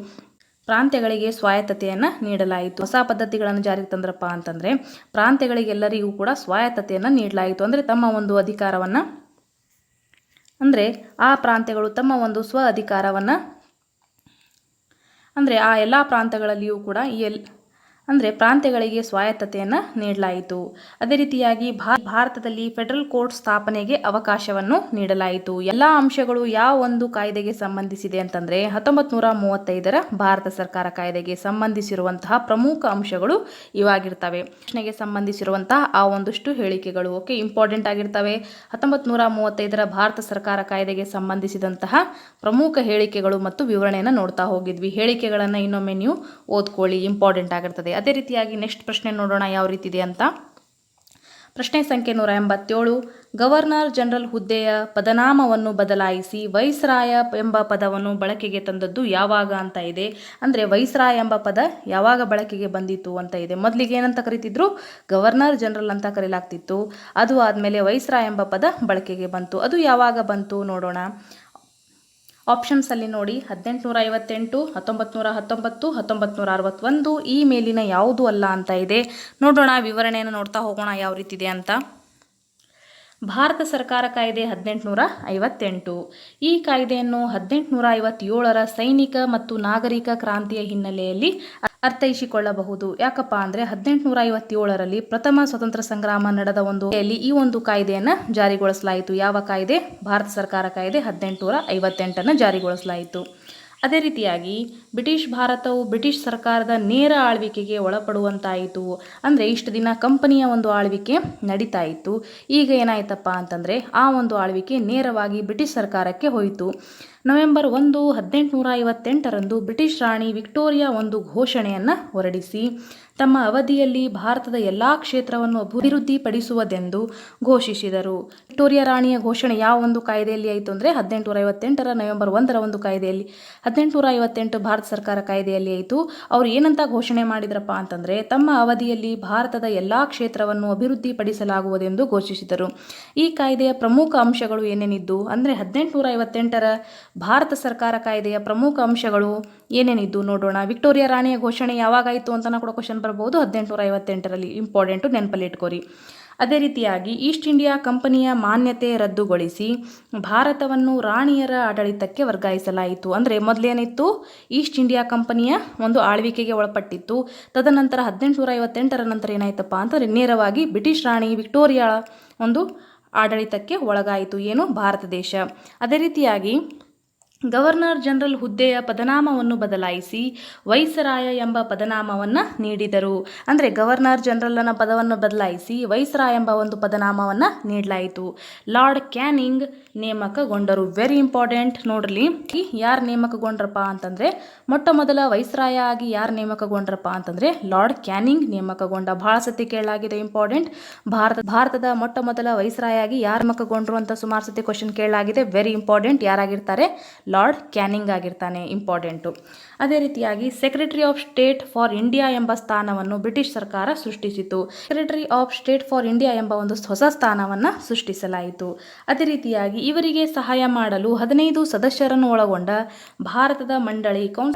[SPEAKER 1] ಪ್ರಾಂತ್ಯಗಳಿಗೆ ಸ್ವಾಯತ್ತತೆಯನ್ನು ನೀಡಲಾಯಿತು. ಹೊಸ ಪದ್ಧತಿಗಳನ್ನು ಜಾರಿಗೆ ತಂದ್ರಪ್ಪ ಅಂತಂದರೆ ಪ್ರಾಂತ್ಯಗಳಿಗೆಲ್ಲರಿಗೂ ಕೂಡ ಸ್ವಾಯತ್ತತೆಯನ್ನು ನೀಡಲಾಯಿತು. ಅಂದರೆ ತಮ್ಮ ಒಂದು ಅಧಿಕಾರವನ್ನು, ಅಂದರೆ ಆ ಪ್ರಾಂತ್ಯಗಳು ತಮ್ಮ ಒಂದು ಸ್ವ ಅಧಿಕಾರವನ್ನು, ಅಂದರೆ ಆ ಎಲ್ಲ ಪ್ರಾಂತ್ಯಗಳಲ್ಲಿಯೂ ಕೂಡ ಅಂದರೆ ಪ್ರಾಂತ್ಯಗಳಿಗೆ ಸ್ವಾಯತ್ತತೆಯನ್ನು ನೀಡಲಾಯಿತು. ಅದೇ ರೀತಿಯಾಗಿ ಭಾರತದಲ್ಲಿ ಫೆಡರಲ್ ಕೋರ್ಟ್ ಸ್ಥಾಪನೆಗೆ ಅವಕಾಶವನ್ನು ನೀಡಲಾಯಿತು. ಎಲ್ಲ ಅಂಶಗಳು ಯಾವ ಒಂದು ಕಾಯ್ದೆಗೆ ಸಂಬಂಧಿಸಿದೆ ಅಂತಂದರೆ 1935ರ ಭಾರತ ಸರ್ಕಾರ ಕಾಯ್ದೆಗೆ ಸಂಬಂಧಿಸಿರುವಂತಹ ಪ್ರಮುಖ ಅಂಶಗಳು ಇವಾಗಿರ್ತವೆ. ಪ್ರಶ್ನೆಗೆ ಸಂಬಂಧಿಸಿರುವಂತಹ ಆ ಒಂದಷ್ಟು ಹೇಳಿಕೆಗಳು ಓಕೆ ಇಂಪಾರ್ಟೆಂಟ್ ಆಗಿರ್ತವೆ. 1935ರ ಭಾರತ ಸರ್ಕಾರ ಕಾಯ್ದೆಗೆ ಸಂಬಂಧಿಸಿದಂತಹ ಪ್ರಮುಖ ಹೇಳಿಕೆಗಳು ಮತ್ತು ವಿವರಣೆಯನ್ನು ನೋಡ್ತಾ ಹೋಗಿದ್ವಿ. ಹೇಳಿಕೆಗಳನ್ನು ಇನ್ನೊಮ್ಮೆ ನೀವು ಓದ್ಕೊಳ್ಳಿ, ಇಂಪಾರ್ಟೆಂಟ್ ಆಗಿರ್ತದೆ. ಅದೇ ರೀತಿಯಾಗಿ ನೆಕ್ಸ್ಟ್ ಪ್ರಶ್ನೆ ನೋಡೋಣ ಯಾವ ರೀತಿ ಇದೆ ಅಂತ. ಪ್ರಶ್ನೆ ಸಂಖ್ಯೆ 187. ಗವರ್ನರ್ ಜನರಲ್ ಹುದ್ದೆಯ ಪದನಾಮವನ್ನು ಬದಲಾಯಿಸಿ ವೈಸ್ರಾಯ ಎಂಬ ಪದವನ್ನು ಬಳಕೆಗೆ ತಂದದ್ದು ಯಾವಾಗ ಅಂತ ಇದೆ. ಅಂದರೆ ವೈಸ್ರಾಯ ಎಂಬ ಪದ ಯಾವಾಗ ಬಳಕೆಗೆ ಬಂದಿತ್ತು ಅಂತ ಇದೆ. ಮೊದಲಿಗೆ ಏನಂತ ಕರಿತಿದ್ರು? ಗವರ್ನರ್ ಜನರಲ್ ಅಂತ ಕರೀಲಾಗ್ತಿತ್ತು. ಅದು ಆದಮೇಲೆ ವೈಸ್ರಾಯ ಎಂಬ ಪದ ಬಳಕೆಗೆ ಬಂತು. ಅದು ಯಾವಾಗ ಬಂತು ನೋಡೋಣ. ಆಪ್ಷನ್ಸ್ ಅಲ್ಲಿ ನೋಡಿ, 1858, 1919, 1961. ಈ ಮೇಲಿನ ಯಾವುದು ಅಲ್ಲ ಅಂತ ಇದೆ. ನೋಡೋಣ, ವಿವರಣೆಯನ್ನು ನೋಡ್ತಾ ಹೋಗೋಣ ಯಾವ ರೀತಿ ಇದೆ ಅಂತ. ಭಾರತ ಸರ್ಕಾರ ಕಾಯ್ದೆ 1858. ಈ ಕಾಯ್ದೆಯನ್ನು 1857ರ ಸೈನಿಕ ಮತ್ತು ನಾಗರಿಕ ಕ್ರಾಂತಿಯ ಹಿನ್ನೆಲೆಯಲ್ಲಿ ಅರ್ಥೈಸಿಕೊಳ್ಳಬಹುದು. ಯಾಕಪ್ಪ ಅಂದರೆ 1857ರಲ್ಲಿ ಪ್ರಥಮ ಸ್ವತಂತ್ರ ಸಂಗ್ರಾಮ ನಡೆದ ಈ ಒಂದು ಕಾಯ್ದೆಯನ್ನು ಜಾರಿಗೊಳಿಸಲಾಯಿತು. ಯಾವ ಕಾಯ್ದೆ? ಭಾರತ ಸರ್ಕಾರ ಕಾಯ್ದೆ 1858 ಜಾರಿಗೊಳಿಸಲಾಯಿತು. ಅದೇ ರೀತಿಯಾಗಿ ಬ್ರಿಟಿಷ್ ಭಾರತವು ಬ್ರಿಟಿಷ್ ಸರ್ಕಾರದ ನೇರ ಆಳ್ವಿಕೆಗೆ ಒಳಪಡುವಂತಾಯಿತು. ಅಂದರೆ ಇಷ್ಟು ದಿನ ಕಂಪನಿಯ ಒಂದು ಆಳ್ವಿಕೆ ನಡೀತಾ ಇತ್ತು. ಈಗ ಏನಾಯ್ತಪ್ಪ ಅಂತಂದರೆ ಆ ಒಂದು ಆಳ್ವಿಕೆ ನೇರವಾಗಿ ಬ್ರಿಟಿಷ್ ಸರ್ಕಾರಕ್ಕೆ ಹೋಯಿತು. ನವೆಂಬರ್ 1, 1858ರಂದು ಬ್ರಿಟಿಷ್ ರಾಣಿ ವಿಕ್ಟೋರಿಯಾ ಒಂದು ಘೋಷಣೆಯನ್ನು ಹೊರಡಿಸಿ ತಮ್ಮ ಅವಧಿಯಲ್ಲಿ ಭಾರತದ ಎಲ್ಲ ಕ್ಷೇತ್ರವನ್ನು ಅಭಿವೃದ್ಧಿಪಡಿಸುವುದೆಂದು ಘೋಷಿಸಿದರು. ವಿಕ್ಟೋರಿಯಾ ರಾಣಿಯ ಘೋಷಣೆ ಯಾವ ಒಂದು ಕಾಯ್ದೆಯಲ್ಲಿ ಆಯಿತು ಅಂದರೆ 1858ರ ನವೆಂಬರ್ 1ರ ಒಂದು ಕಾಯ್ದೆಯಲ್ಲಿ, 1858 ಭಾರತ ಸರ್ಕಾರ ಕಾಯ್ದೆಯಲ್ಲಿ ಆಯಿತು. ಅವರು ಏನಂತ ಘೋಷಣೆ ಮಾಡಿದ್ರಪ್ಪ ಅಂತಂದರೆ ತಮ್ಮ ಅವಧಿಯಲ್ಲಿ ಭಾರತದ ಎಲ್ಲ ಕ್ಷೇತ್ರವನ್ನು ಅಭಿವೃದ್ಧಿಪಡಿಸಲಾಗುವುದೆಂದು ಘೋಷಿಸಿದರು. ಈ ಕಾಯ್ದೆಯ ಪ್ರಮುಖ ಅಂಶಗಳು ಏನೇನಿದ್ದು ಅಂದರೆ 1858ರ ಭಾರತ ಸರ್ಕಾರ ಕಾಯ್ದೆಯ ಪ್ರಮುಖ ಅಂಶಗಳು ಏನೇನಿದ್ದು ನೋಡೋಣ. ವಿಕ್ಟೋರಿಯಾ ರಾಣಿಯ ಘೋಷಣೆ ಯಾವಾಗಾಯಿತು ಅಂತ ಕೂಡ ಕ್ವಶನ್ ಬರಬಹುದು. 1858ರಲ್ಲಿ, ಇಂಪಾರ್ಟೆಂಟು, ನೆನಪಲ್ಲಿ ಇಟ್ಕೋರಿ. ಅದೇ ರೀತಿಯಾಗಿ ಈಸ್ಟ್ ಇಂಡಿಯಾ ಕಂಪನಿಯ ಮಾನ್ಯತೆ ರದ್ದುಗೊಳಿಸಿ ಭಾರತವನ್ನು ರಾಣಿಯರ ಆಡಳಿತಕ್ಕೆ ವರ್ಗಾಯಿಸಲಾಯಿತು. ಅಂದರೆ ಮೊದಲೇನಿತ್ತು, ಈಸ್ಟ್ ಇಂಡಿಯಾ ಕಂಪನಿಯ ಒಂದು ಆಳ್ವಿಕೆಗೆ ಒಳಪಟ್ಟಿತ್ತು. ತದನಂತರ 1858ರ ನಂತರ ಏನಾಯ್ತಪ್ಪ ಅಂತಂದರೆ ನೇರವಾಗಿ ಬ್ರಿಟಿಷ್ ರಾಣಿ ವಿಕ್ಟೋರಿಯಾ ಒಂದು ಆಡಳಿತಕ್ಕೆ ಒಳಗಾಯಿತು ಏನು, ಭಾರತ ದೇಶ. ಅದೇ ರೀತಿಯಾಗಿ ಗವರ್ನರ್ ಜನರಲ್ ಹುದ್ದೆಯ ಪದನಾಮವನ್ನು ಬದಲಾಯಿಸಿ ವೈಸರಾಯ ಎಂಬ ಪದನಾಮವನ್ನು ನೀಡಿದರು. ಅಂದರೆ ಗವರ್ನರ್ ಜನರಲ್ನ ಪದವನ್ನು ಬದಲಾಯಿಸಿ ವೈಸರಾಯ್ ಎಂಬ ಒಂದು ಪದನಾಮವನ್ನು ನೀಡಲಾಯಿತು. ಲಾರ್ಡ್ ಕ್ಯಾನಿಂಗ್ ನೇಮಕಗೊಂಡರು. ವೆರಿ ಇಂಪಾರ್ಟೆಂಟ್ ನೋಡ್ರಿ. ಯಾರು ನೇಮಕಗೊಂಡ್ರಪ್ಪ ಅಂತಂದರೆ ಮೊಟ್ಟ ಮೊದಲ ವೈಸರಾಯ ಆಗಿ ಯಾರು ನೇಮಕಗೊಂಡ್ರಪ್ಪ ಅಂತಂದರೆ ಲಾರ್ಡ್ ಕ್ಯಾನಿಂಗ್ ನೇಮಕಗೊಂಡ. ಭಾಳ ಸತಿ ಕೇಳಲಾಗಿದೆ, ಇಂಪಾರ್ಟೆಂಟ್. ಭಾರತದ ಮೊಟ್ಟ ಮೊದಲ ವೈಸರಾಯ ಆಗಿ ಯಾರು ನೇಮಕಗೊಂಡ್ರು ಅಂತ ಸುಮಾರು ಸತಿ ಕ್ವಶನ್ ಕೇಳಲಾಗಿದೆ. Very important. ಯಾರಾಗಿರ್ತಾರೆ? ಲಾರ್ಡ್ ಕ್ಯಾನಿಂಗ್ ಆಗಿರ್ತಾನೆ, ಇಂಪಾರ್ಟೆಂಟು. ಅದೇ ರೀತಿಯಾಗಿ secretary of state for India ಎಂಬ ಸ್ಥಾನವನ್ನು ಬ್ರಿಟಿಷ್ ಸರ್ಕಾರ ಸೃಷ್ಟಿಸಿತು. Secretary of state for India ಎಂಬ ಒಂದು ಹೊಸ ಸ್ಥಾನವನ್ನು ಸೃಷ್ಟಿಸಲಾಯಿತು. ಅದೇ ರೀತಿಯಾಗಿ ಇವರಿಗೆ ಸಹಾಯ ಮಾಡಲು 15 ಸದಸ್ಯರನ್ನು ಒಳಗೊಂಡ ಭಾರತದ ಮಂಡಳಿ,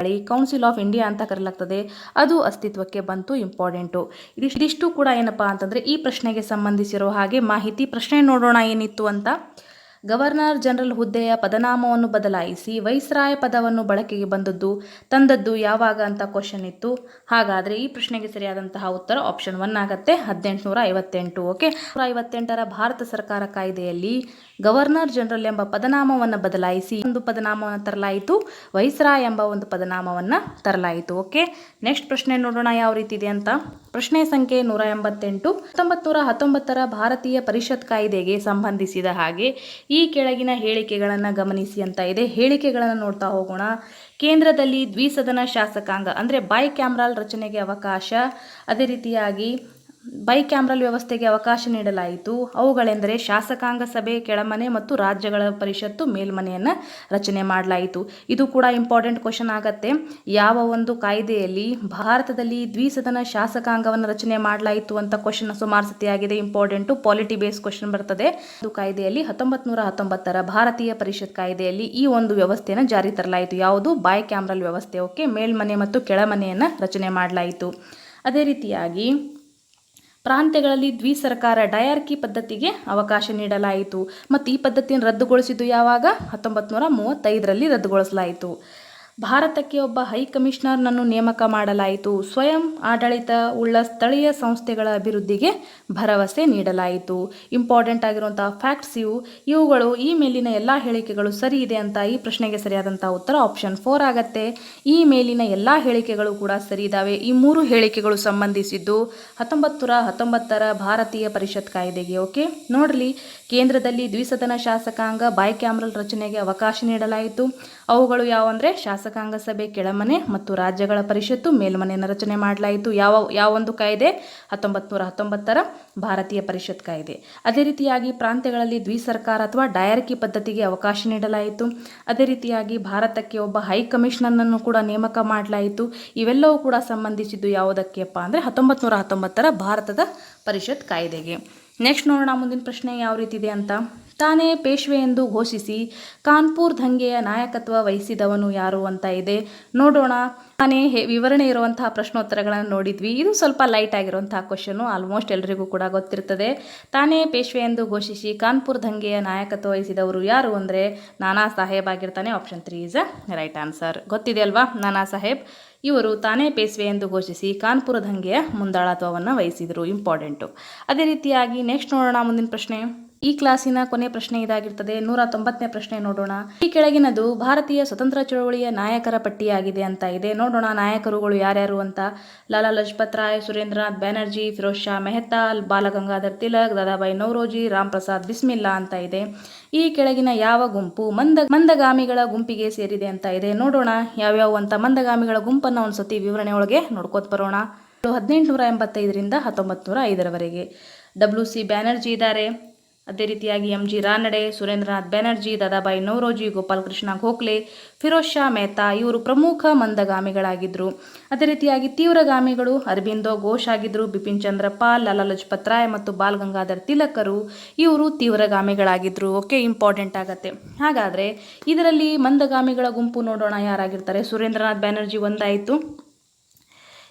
[SPEAKER 1] ಕೌನ್ಸಿಲ್ ಆಫ್ ಇಂಡಿಯಾ ಅಂತ ಕರೆಯಲಾಗ್ತದೆ, ಅದು ಅಸ್ತಿತ್ವಕ್ಕೆ ಬಂತು. ಇಂಪಾರ್ಟೆಂಟು. ಇದಿಷ್ಟು ಕೂಡ ಏನಪ್ಪಾ ಅಂತಂದರೆ ಈ ಪ್ರಶ್ನೆಗೆ ಸಂಬಂಧಿಸಿರೋ ಹಾಗೆ ಮಾಹಿತಿ. ಪ್ರಶ್ನೆ ನೋಡೋಣ ಏನಿತ್ತು ಅಂತ. ಗವರ್ನರ್ ಜನರಲ್ ಹುದ್ದೆಯ ಪದನಾಮವನ್ನು ಬದಲಾಯಿಸಿ ವೈಸ್ರಾಯ್ ಪದವನ್ನು ಬಳಕೆಗೆ ತಂದದ್ದು ಯಾವಾಗ ಅಂತ ಕ್ವಶನ್ ಇತ್ತು. ಹಾಗಾದರೆ ಈ ಪ್ರಶ್ನೆಗೆ ಸರಿಯಾದಂತಹ ಉತ್ತರ ಆಪ್ಷನ್ 1 ಆಗುತ್ತೆ, 1858. ಓಕೆ, 1858ರ ಭಾರತ ಸರ್ಕಾರ ಕಾಯ್ದೆಯಲ್ಲಿ ಗವರ್ನರ್ ಜನರಲ್ ಎಂಬ ಪದನಾಮವನ್ನು ಬದಲಾಯಿಸಿ ಒಂದು ಪದನಾಮವನ್ನು ತರಲಾಯಿತು, ವೈಸ್ರಾಯ್ ಎಂಬ ಒಂದು ಪದನಾಮವನ್ನು ತರಲಾಯಿತು. ಓಕೆ, ನೆಕ್ಸ್ಟ್ ಪ್ರಶ್ನೆ ನೋಡೋಣ ಯಾವ ರೀತಿ ಇದೆ ಅಂತ. ಪ್ರಶ್ನೆ ಸಂಖ್ಯೆ 188. 1919ರ ಭಾರತೀಯ ಪರಿಷತ್ ಕಾಯ್ದೆಗೆ ಸಂಬಂಧಿಸಿದ ಹಾಗೆ ಈ ಕೆಳಗಿನ ಹೇಳಿಕೆಗಳನ್ನು ಗಮನಿಸಿ ಅಂತ ಇದೆ. ಹೇಳಿಕೆಗಳನ್ನು ನೋಡ್ತಾ ಹೋಗೋಣ. ಕೇಂದ್ರದಲ್ಲಿ ದ್ವಿಸದನ ಶಾಸಕಾಂಗ ಅಂದರೆ ಬೈ ಕ್ಯಾಮ್ರಲ್ ರಚನೆಗೆ ಅವಕಾಶ, ಅದೇ ರೀತಿಯಾಗಿ ಬೈಕ್ಯಾಮ್ರಲ್ ವ್ಯವಸ್ಥೆಗೆ ಅವಕಾಶ ನೀಡಲಾಯಿತು. ಅವುಗಳೆಂದರೆ ಶಾಸಕಾಂಗ ಸಭೆ ಕೆಳಮನೆ ಮತ್ತು ರಾಜ್ಯಗಳ ಪರಿಷತ್ತು ಮೇಲ್ಮನೆಯನ್ನು ರಚನೆ ಮಾಡಲಾಯಿತು. ಇದು ಕೂಡ ಇಂಪಾರ್ಟೆಂಟ್ ಕ್ವಶನ್ ಆಗತ್ತೆ. ಯಾವ ಒಂದು ಕಾಯ್ದೆಯಲ್ಲಿ ಭಾರತದಲ್ಲಿ ದ್ವಿಸದನ ಶಾಸಕಾಂಗವನ್ನು ರಚನೆ ಮಾಡಲಾಯಿತು ಅಂತ ಕ್ವಶನ್ ಸುಮಾರು ಸತಿ ಆಗಿದೆ. ಇಂಪಾರ್ಟೆಂಟು, ಪಾಲಿಟಿ ಬೇಸ್ ಕ್ವಶನ್ ಬರ್ತದೆ. ಒಂದು ಕಾಯ್ದೆಯಲ್ಲಿ 1919ರ ಭಾರತೀಯ ಪರಿಷತ್ ಕಾಯ್ದೆಯಲ್ಲಿ ಈ ಒಂದು ವ್ಯವಸ್ಥೆಯನ್ನು ಜಾರಿ ತರಲಾಯಿತು. ಯಾವುದು? ಬೈಕ್ಯಾಮ್ರಲ್ ವ್ಯವಸ್ಥೆ. ಓಕೆ, ಮೇಲ್ಮನೆ ಮತ್ತು ಕೆಳಮನೆಯನ್ನು ರಚನೆ ಮಾಡಲಾಯಿತು. ಅದೇ ರೀತಿಯಾಗಿ ಪ್ರಾಂತ್ಯಗಳಲ್ಲಿ ದ್ವಿಸರ್ಕಾರ ಡಯಾರ್ಕಿ ಪದ್ಧತಿಗೆ ಅವಕಾಶ ನೀಡಲಾಯಿತು. ಮತ್ತು ಈ ಪದ್ಧತಿಯನ್ನು ರದ್ದುಗೊಳಿಸಿದ್ದು ಯಾವಾಗ? 1935ರಲ್ಲಿ ರದ್ದುಗೊಳಿಸಲಾಯಿತು. ಭಾರತಕ್ಕೆ ಒಬ್ಬ ಹೈಕಮಿಷನರ್ನನ್ನು ನೇಮಕ ಮಾಡಲಾಯಿತು. ಸ್ವಯಂ ಆಡಳಿತ ಉಳ್ಳ ಸ್ಥಳೀಯ ಸಂಸ್ಥೆಗಳ ಅಭಿವೃದ್ಧಿಗೆ ಭರವಸೆ ನೀಡಲಾಯಿತು. ಇಂಪಾರ್ಟೆಂಟ್ ಆಗಿರುವಂತಹ ಫ್ಯಾಕ್ಟ್ಸ್ ಇವುಗಳು. ಈ ಮೇಲಿನ ಎಲ್ಲ ಹೇಳಿಕೆಗಳು ಸರಿ ಇದೆ ಅಂತ ಈ ಪ್ರಶ್ನೆಗೆ ಸರಿಯಾದಂಥ ಉತ್ತರ ಆಪ್ಷನ್ 4 ಆಗತ್ತೆ. ಈ ಮೇಲಿನ ಎಲ್ಲ ಹೇಳಿಕೆಗಳು ಕೂಡ ಸರಿ ಇದ್ದಾವೆ. ಈ 3 ಹೇಳಿಕೆಗಳು ಸಂಬಂಧಿಸಿದ್ದು 1919ರ ಭಾರತೀಯ ಪರಿಷತ್ ಕಾಯ್ದೆಗೆ. ಓಕೆ, ನೋಡ್ರಿ, ಕೇಂದ್ರದಲ್ಲಿ ದ್ವಿಸದನ ಶಾಸಕಾಂಗ ಬೈಕ್ಯಾಮ್ರಲ್ ರಚನೆಗೆ ಅವಕಾಶ ನೀಡಲಾಯಿತು. ಅವುಗಳು ಯಾವಂದರೆ ಶಾಸಕಾಂಗ ಸಭೆ ಕೆಳಮನೆ ಮತ್ತು ರಾಜ್ಯಗಳ ಪರಿಷತ್ತು ಮೇಲ್ಮನೆಯನ್ನು ರಚನೆ ಮಾಡಲಾಯಿತು. ಯಾವೊಂದು ಕಾಯ್ದೆ? 1919ರ ಭಾರತೀಯ ಪರಿಷತ್ ಕಾಯ್ದೆ. ಅದೇ ರೀತಿಯಾಗಿ ಪ್ರಾಂತ್ಯಗಳಲ್ಲಿ ದ್ವಿಸರ್ಕಾರ ಅಥವಾ ಡಯಾರ್ಕಿ ಪದ್ಧತಿಗೆ ಅವಕಾಶ ನೀಡಲಾಯಿತು. ಅದೇ ರೀತಿಯಾಗಿ ಭಾರತಕ್ಕೆ ಒಬ್ಬ ಹೈ ಕಮಿಷನರ್ನನ್ನು ಕೂಡ ನೇಮಕ ಮಾಡಲಾಯಿತು. ಇವೆಲ್ಲವೂ ಕೂಡ ಸಂಬಂಧಿಸಿದ್ದು ಯಾವುದಕ್ಕೆಪ್ಪ ಅಂದರೆ 1919ರ ಭಾರತದ ಪರಿಷತ್ ಕಾಯ್ದೆಗೆ. ನೆಕ್ಸ್ಟ್ ನೋಡೋಣ ಮುಂದಿನ ಪ್ರಶ್ನೆ ಯಾವ ರೀತಿ ಇದೆ ಅಂತ. ತಾನೇ ಪೇಶ್ವೆ ಎಂದು ಘೋಷಿಸಿ ಕಾನ್ಪುರ್ ದಂಗೆಯ ನಾಯಕತ್ವ ವಹಿಸಿದವನು ಯಾರು ಅಂತ ಇದೆ. ನೋಡೋಣ. ತಾನೇ ವಿವರಣೆ ಇರುವಂತಹ ಪ್ರಶ್ನೋತ್ತರಗಳನ್ನು ನೋಡಿದ್ವಿ. ಇದು ಸ್ವಲ್ಪ ಲೈಟ್ ಆಗಿರುವಂತಹ ಕ್ವಶನು, ಆಲ್ಮೋಸ್ಟ್ ಎಲ್ಲರಿಗೂ ಕೂಡ ಗೊತ್ತಿರ್ತದೆ. ತಾನೇ ಪೇಶ್ವೆ ಎಂದು ಘೋಷಿಸಿ ಕಾನ್ಪುರ್ ದಂಗೆಯ ನಾಯಕತ್ವ ವಹಿಸಿದವರು ಯಾರು ಅಂದರೆ ನಾನಾ ಸಾಹೇಬ್ ಆಗಿರ್ತಾನೆ. Option 3 is a right answer. ಗೊತ್ತಿದೆ ಅಲ್ವಾ? ನಾನಾ ಸಾಹೇಬ್ ಇವರು ತಾನೇ ಪೇಶ್ವೆ ಎಂದು ಘೋಷಿಸಿ ಕಾನ್ಪುರ ದಂಗೆಯ ಮುಂದಾಳತ್ವವನ್ನು ವಹಿಸಿದರು. ಇಂಪಾರ್ಟೆಂಟು. ಅದೇ ರೀತಿಯಾಗಿ ನೆಕ್ಸ್ಟ್ ನೋಡೋಣ ಮುಂದಿನ ಪ್ರಶ್ನೆ. ಈ ಕ್ಲಾಸಿನ ಕೊನೆ ಪ್ರಶ್ನೆ ಇದಾಗಿರ್ತದೆ. 190ನೇ ಪ್ರಶ್ನೆ ನೋಡೋಣ. ಈ ಕೆಳಗಿನದು ಭಾರತೀಯ ಸ್ವತಂತ್ರ ಚಳವಳಿಯ ನಾಯಕರ ಪಟ್ಟಿಯಾಗಿದೆ ಅಂತ ಇದೆ. ನೋಡೋಣ ನಾಯಕರುಗಳು ಯಾರ್ಯಾರು ಅಂತ. ಲಾಲಾ ಲಜಪತ್ ರಾಯ್, ಸುರೇಂದ್ರನಾಥ್ ಬ್ಯಾನರ್ಜಿ, ಫಿರೋಜ್ ಶಾ ಮೆಹ್ತಾ, ಬಾಲಗಂಗಾಧರ್ ತಿಲಕ್, ದಾದಾಬಾಯಿ ನೌರೋಜಿ, ರಾಮ್ ಪ್ರಸಾದ್ ಬಿಸ್ಮಿಲ್ಲಾ ಅಂತ ಇದೆ. ಈ ಕೆಳಗಿನ ಯಾವ ಗುಂಪು ಮಂದಗಾಮಿಗಳ ಗುಂಪಿಗೆ ಸೇರಿದೆ ಅಂತ ಇದೆ. ನೋಡೋಣ ಯಾವ್ಯಾವ ಅಂತ. ಮಂದಗಾಮಿಗಳ ಗುಂಪನ್ನು ಒಂದ್ಸತಿ ವಿವರಣೆ ಒಳಗೆ ನೋಡ್ಕೋತ ಬರೋಣ. 1885ರಿಂದ 1905ರವರೆಗೆ WC ಬ್ಯಾನರ್ಜಿ ಇದ್ದಾರೆ. ಅದೇ ರೀತಿಯಾಗಿ MG ರಾನಡೆ, ಸುರೇಂದ್ರನಾಥ್ ಬ್ಯಾನರ್ಜಿ, ದಾದಾಬಾಯಿ ನೌರೋಜಿ, ಗೋಪಾಲಕೃಷ್ಣ ಗೋಖಲೆ, ಫಿರೋಜ್ ಶಾ ಮೆಹ್ತಾ ಇವರು ಪ್ರಮುಖ ಮಂದಗಾಮಿಗಳಾಗಿದ್ದರು. ಅದೇ ರೀತಿಯಾಗಿ ತೀವ್ರಗಾಮಿಗಳು ಅರಬಿಂದೋ ಘೋಷ್ ಆಗಿದ್ದರು. ಬಿಪಿನ್ ಚಂದ್ರ ಪಾಲ್, ಲಾಲಾ ಲಜಪತ್ ರಾಯ್ ಮತ್ತು ಬಾಲ್ ಗಂಗಾಧರ್ ತಿಲಕರು ಇವರು ತೀವ್ರಗಾಮಿಗಳಾಗಿದ್ದರು. ಓಕೆ, ಇಂಪಾರ್ಟೆಂಟ್ ಆಗತ್ತೆ. ಹಾಗಾದರೆ ಇದರಲ್ಲಿ ಮಂದಗಾಮಿಗಳ ಗುಂಪು ನೋಡೋಣ ಯಾರಾಗಿರ್ತಾರೆ. ಸುರೇಂದ್ರನಾಥ್ ಬ್ಯಾನರ್ಜಿ ಒಂದಾಯಿತು.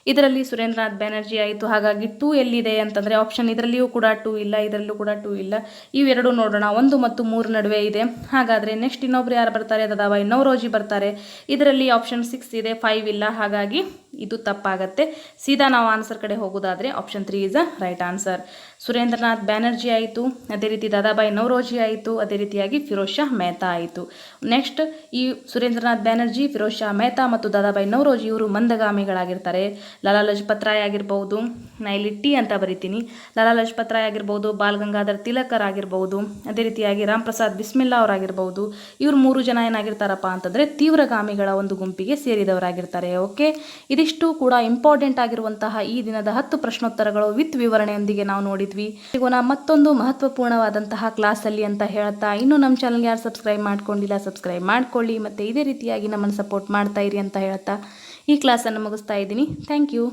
[SPEAKER 1] ಇದರಲ್ಲಿ ಸುರೇಂದ್ರನಾಥ್ ಬ್ಯಾನರ್ಜಿ ಆಯಿತು. ಹಾಗಾಗಿ 2 ಎಲ್ಲಿದೆ ಅಂತಂದರೆ ಆಪ್ಷನ್ ಇದರಲ್ಲಿಯೂ ಕೂಡ 2 ಇಲ್ಲ, ಇದರಲ್ಲೂ ಕೂಡ 2 ಇಲ್ಲ. ಇವೆರಡು ನೋಡೋಣ, 1 ಮತ್ತು 3 ನಡುವೆ ಇದೆ. ಹಾಗಾದರೆ ನೆಕ್ಸ್ಟ್ ಇನ್ನೊಬ್ರು ಯಾರು ಬರ್ತಾರೆ, ದಾದಾಬಾಯಿ ನೌರೋಜಿ ಬರ್ತಾರೆ. ಇದರಲ್ಲಿ ಆಪ್ಷನ್ 6 ಇದೆ, 5 ಇಲ್ಲ. ಹಾಗಾಗಿ ಇದು ತಪ್ಪಾಗತ್ತೆ. ಸೀದಾ ನಾವು ಆನ್ಸರ್ ಕಡೆ ಹೋಗೋದಾದರೆ option 3 is a right answer. Surendranath Banerjee ಆಯಿತು, ಅದೇ ರೀತಿ ದಾದಾಬಾಯಿ ನೌರೋಜಿ ಆಯಿತು, ಅದೇ ರೀತಿಯಾಗಿ ಫಿರೋಜ್ ಶಾ ಮೆಹ್ತಾ ಆಯಿತು. ನೆಕ್ಸ್ಟ್ ಈ ಸುರೇಂದ್ರನಾಥ್ ಬ್ಯಾನರ್ಜಿ, ಫಿರೋಜ್ ಶಾ ಮೆಹ್ತಾ ಮತ್ತು ದಾದಾಬಾಯಿ ನೌರೋಜಿ ಇವರು ಮಂದಗಾಮಿಗಳಾಗಿರ್ತಾರೆ. ಲಾಲಾ ಲಜಪತ್ ರಾಯ್ ಆಗಿರ್ಬೋದು, ನಾ ಇಲ್ಲಿ ಟಿ ಅಂತ ಬರಿತೀನಿ. ಲಾಲಾ ಲಜಪತ್ ರಾಯ್ ಆಗಿರ್ಬೋದು, ಬಾಲ್ ಗಂಗಾಧರ್ ತಿಲಕರ್ ಆಗಿರ್ಬೋದು, ಅದೇ ರೀತಿಯಾಗಿ ರಾಮ್ ಪ್ರಸಾದ್ ಬಿಸ್ಮಿಲ್ಲಾ ಅವರಾಗಿರ್ಬೋದು. ಇವರು 3 ಜನ ಏನಾಗಿರ್ತಾರಪ್ಪ ಅಂತಂದರೆ ತೀವ್ರಗಾಮಿಗಳ ಒಂದು ಗುಂಪಿಗೆ ಸೇರಿದವರಾಗಿರ್ತಾರೆ. ಓಕೆ, ಇದಿಷ್ಟು ಕೂಡ ಇಂಪಾರ್ಟೆಂಟ್ ಆಗಿರುವಂತಹ ಈ ದಿನದ 10 ಪ್ರಶ್ನೋತ್ತರಗಳು ವಿತ್ ವಿವರಣೆಯೊಂದಿಗೆ ನಾವು ನೋಡಿದ್ವಿ. ಈಗ ಮತ್ತೊಂದು ಮಹತ್ವಪೂರ್ಣವಾದಂತಹ ಕ್ಲಾಸಲ್ಲಿ ಅಂತ ಹೇಳ್ತಾ, ಇನ್ನು ನಮ್ಮ ಚಾನಲ್ಗೆ ಯಾರು ಸಬ್ಸ್ಕ್ರೈಬ್ ಮಾಡ್ಕೊಂಡಿಲ್ಲ ಸಬ್ಸ್ಕ್ರೈಬ್ ಮಾಡ್ಕೊಳ್ಳಿ, ಮತ್ತು ಇದೇ ರೀತಿಯಾಗಿ ನಮ್ಮನ್ನು ಸಪೋರ್ಟ್ ಮಾಡ್ತಾ ಇರಿ ಅಂತ ಹೇಳ್ತಾ ಈ ಕ್ಲಾಸನ್ನು ಮುಗಿಸ್ತಾ ಇದ್ದೀನಿ. Thank you.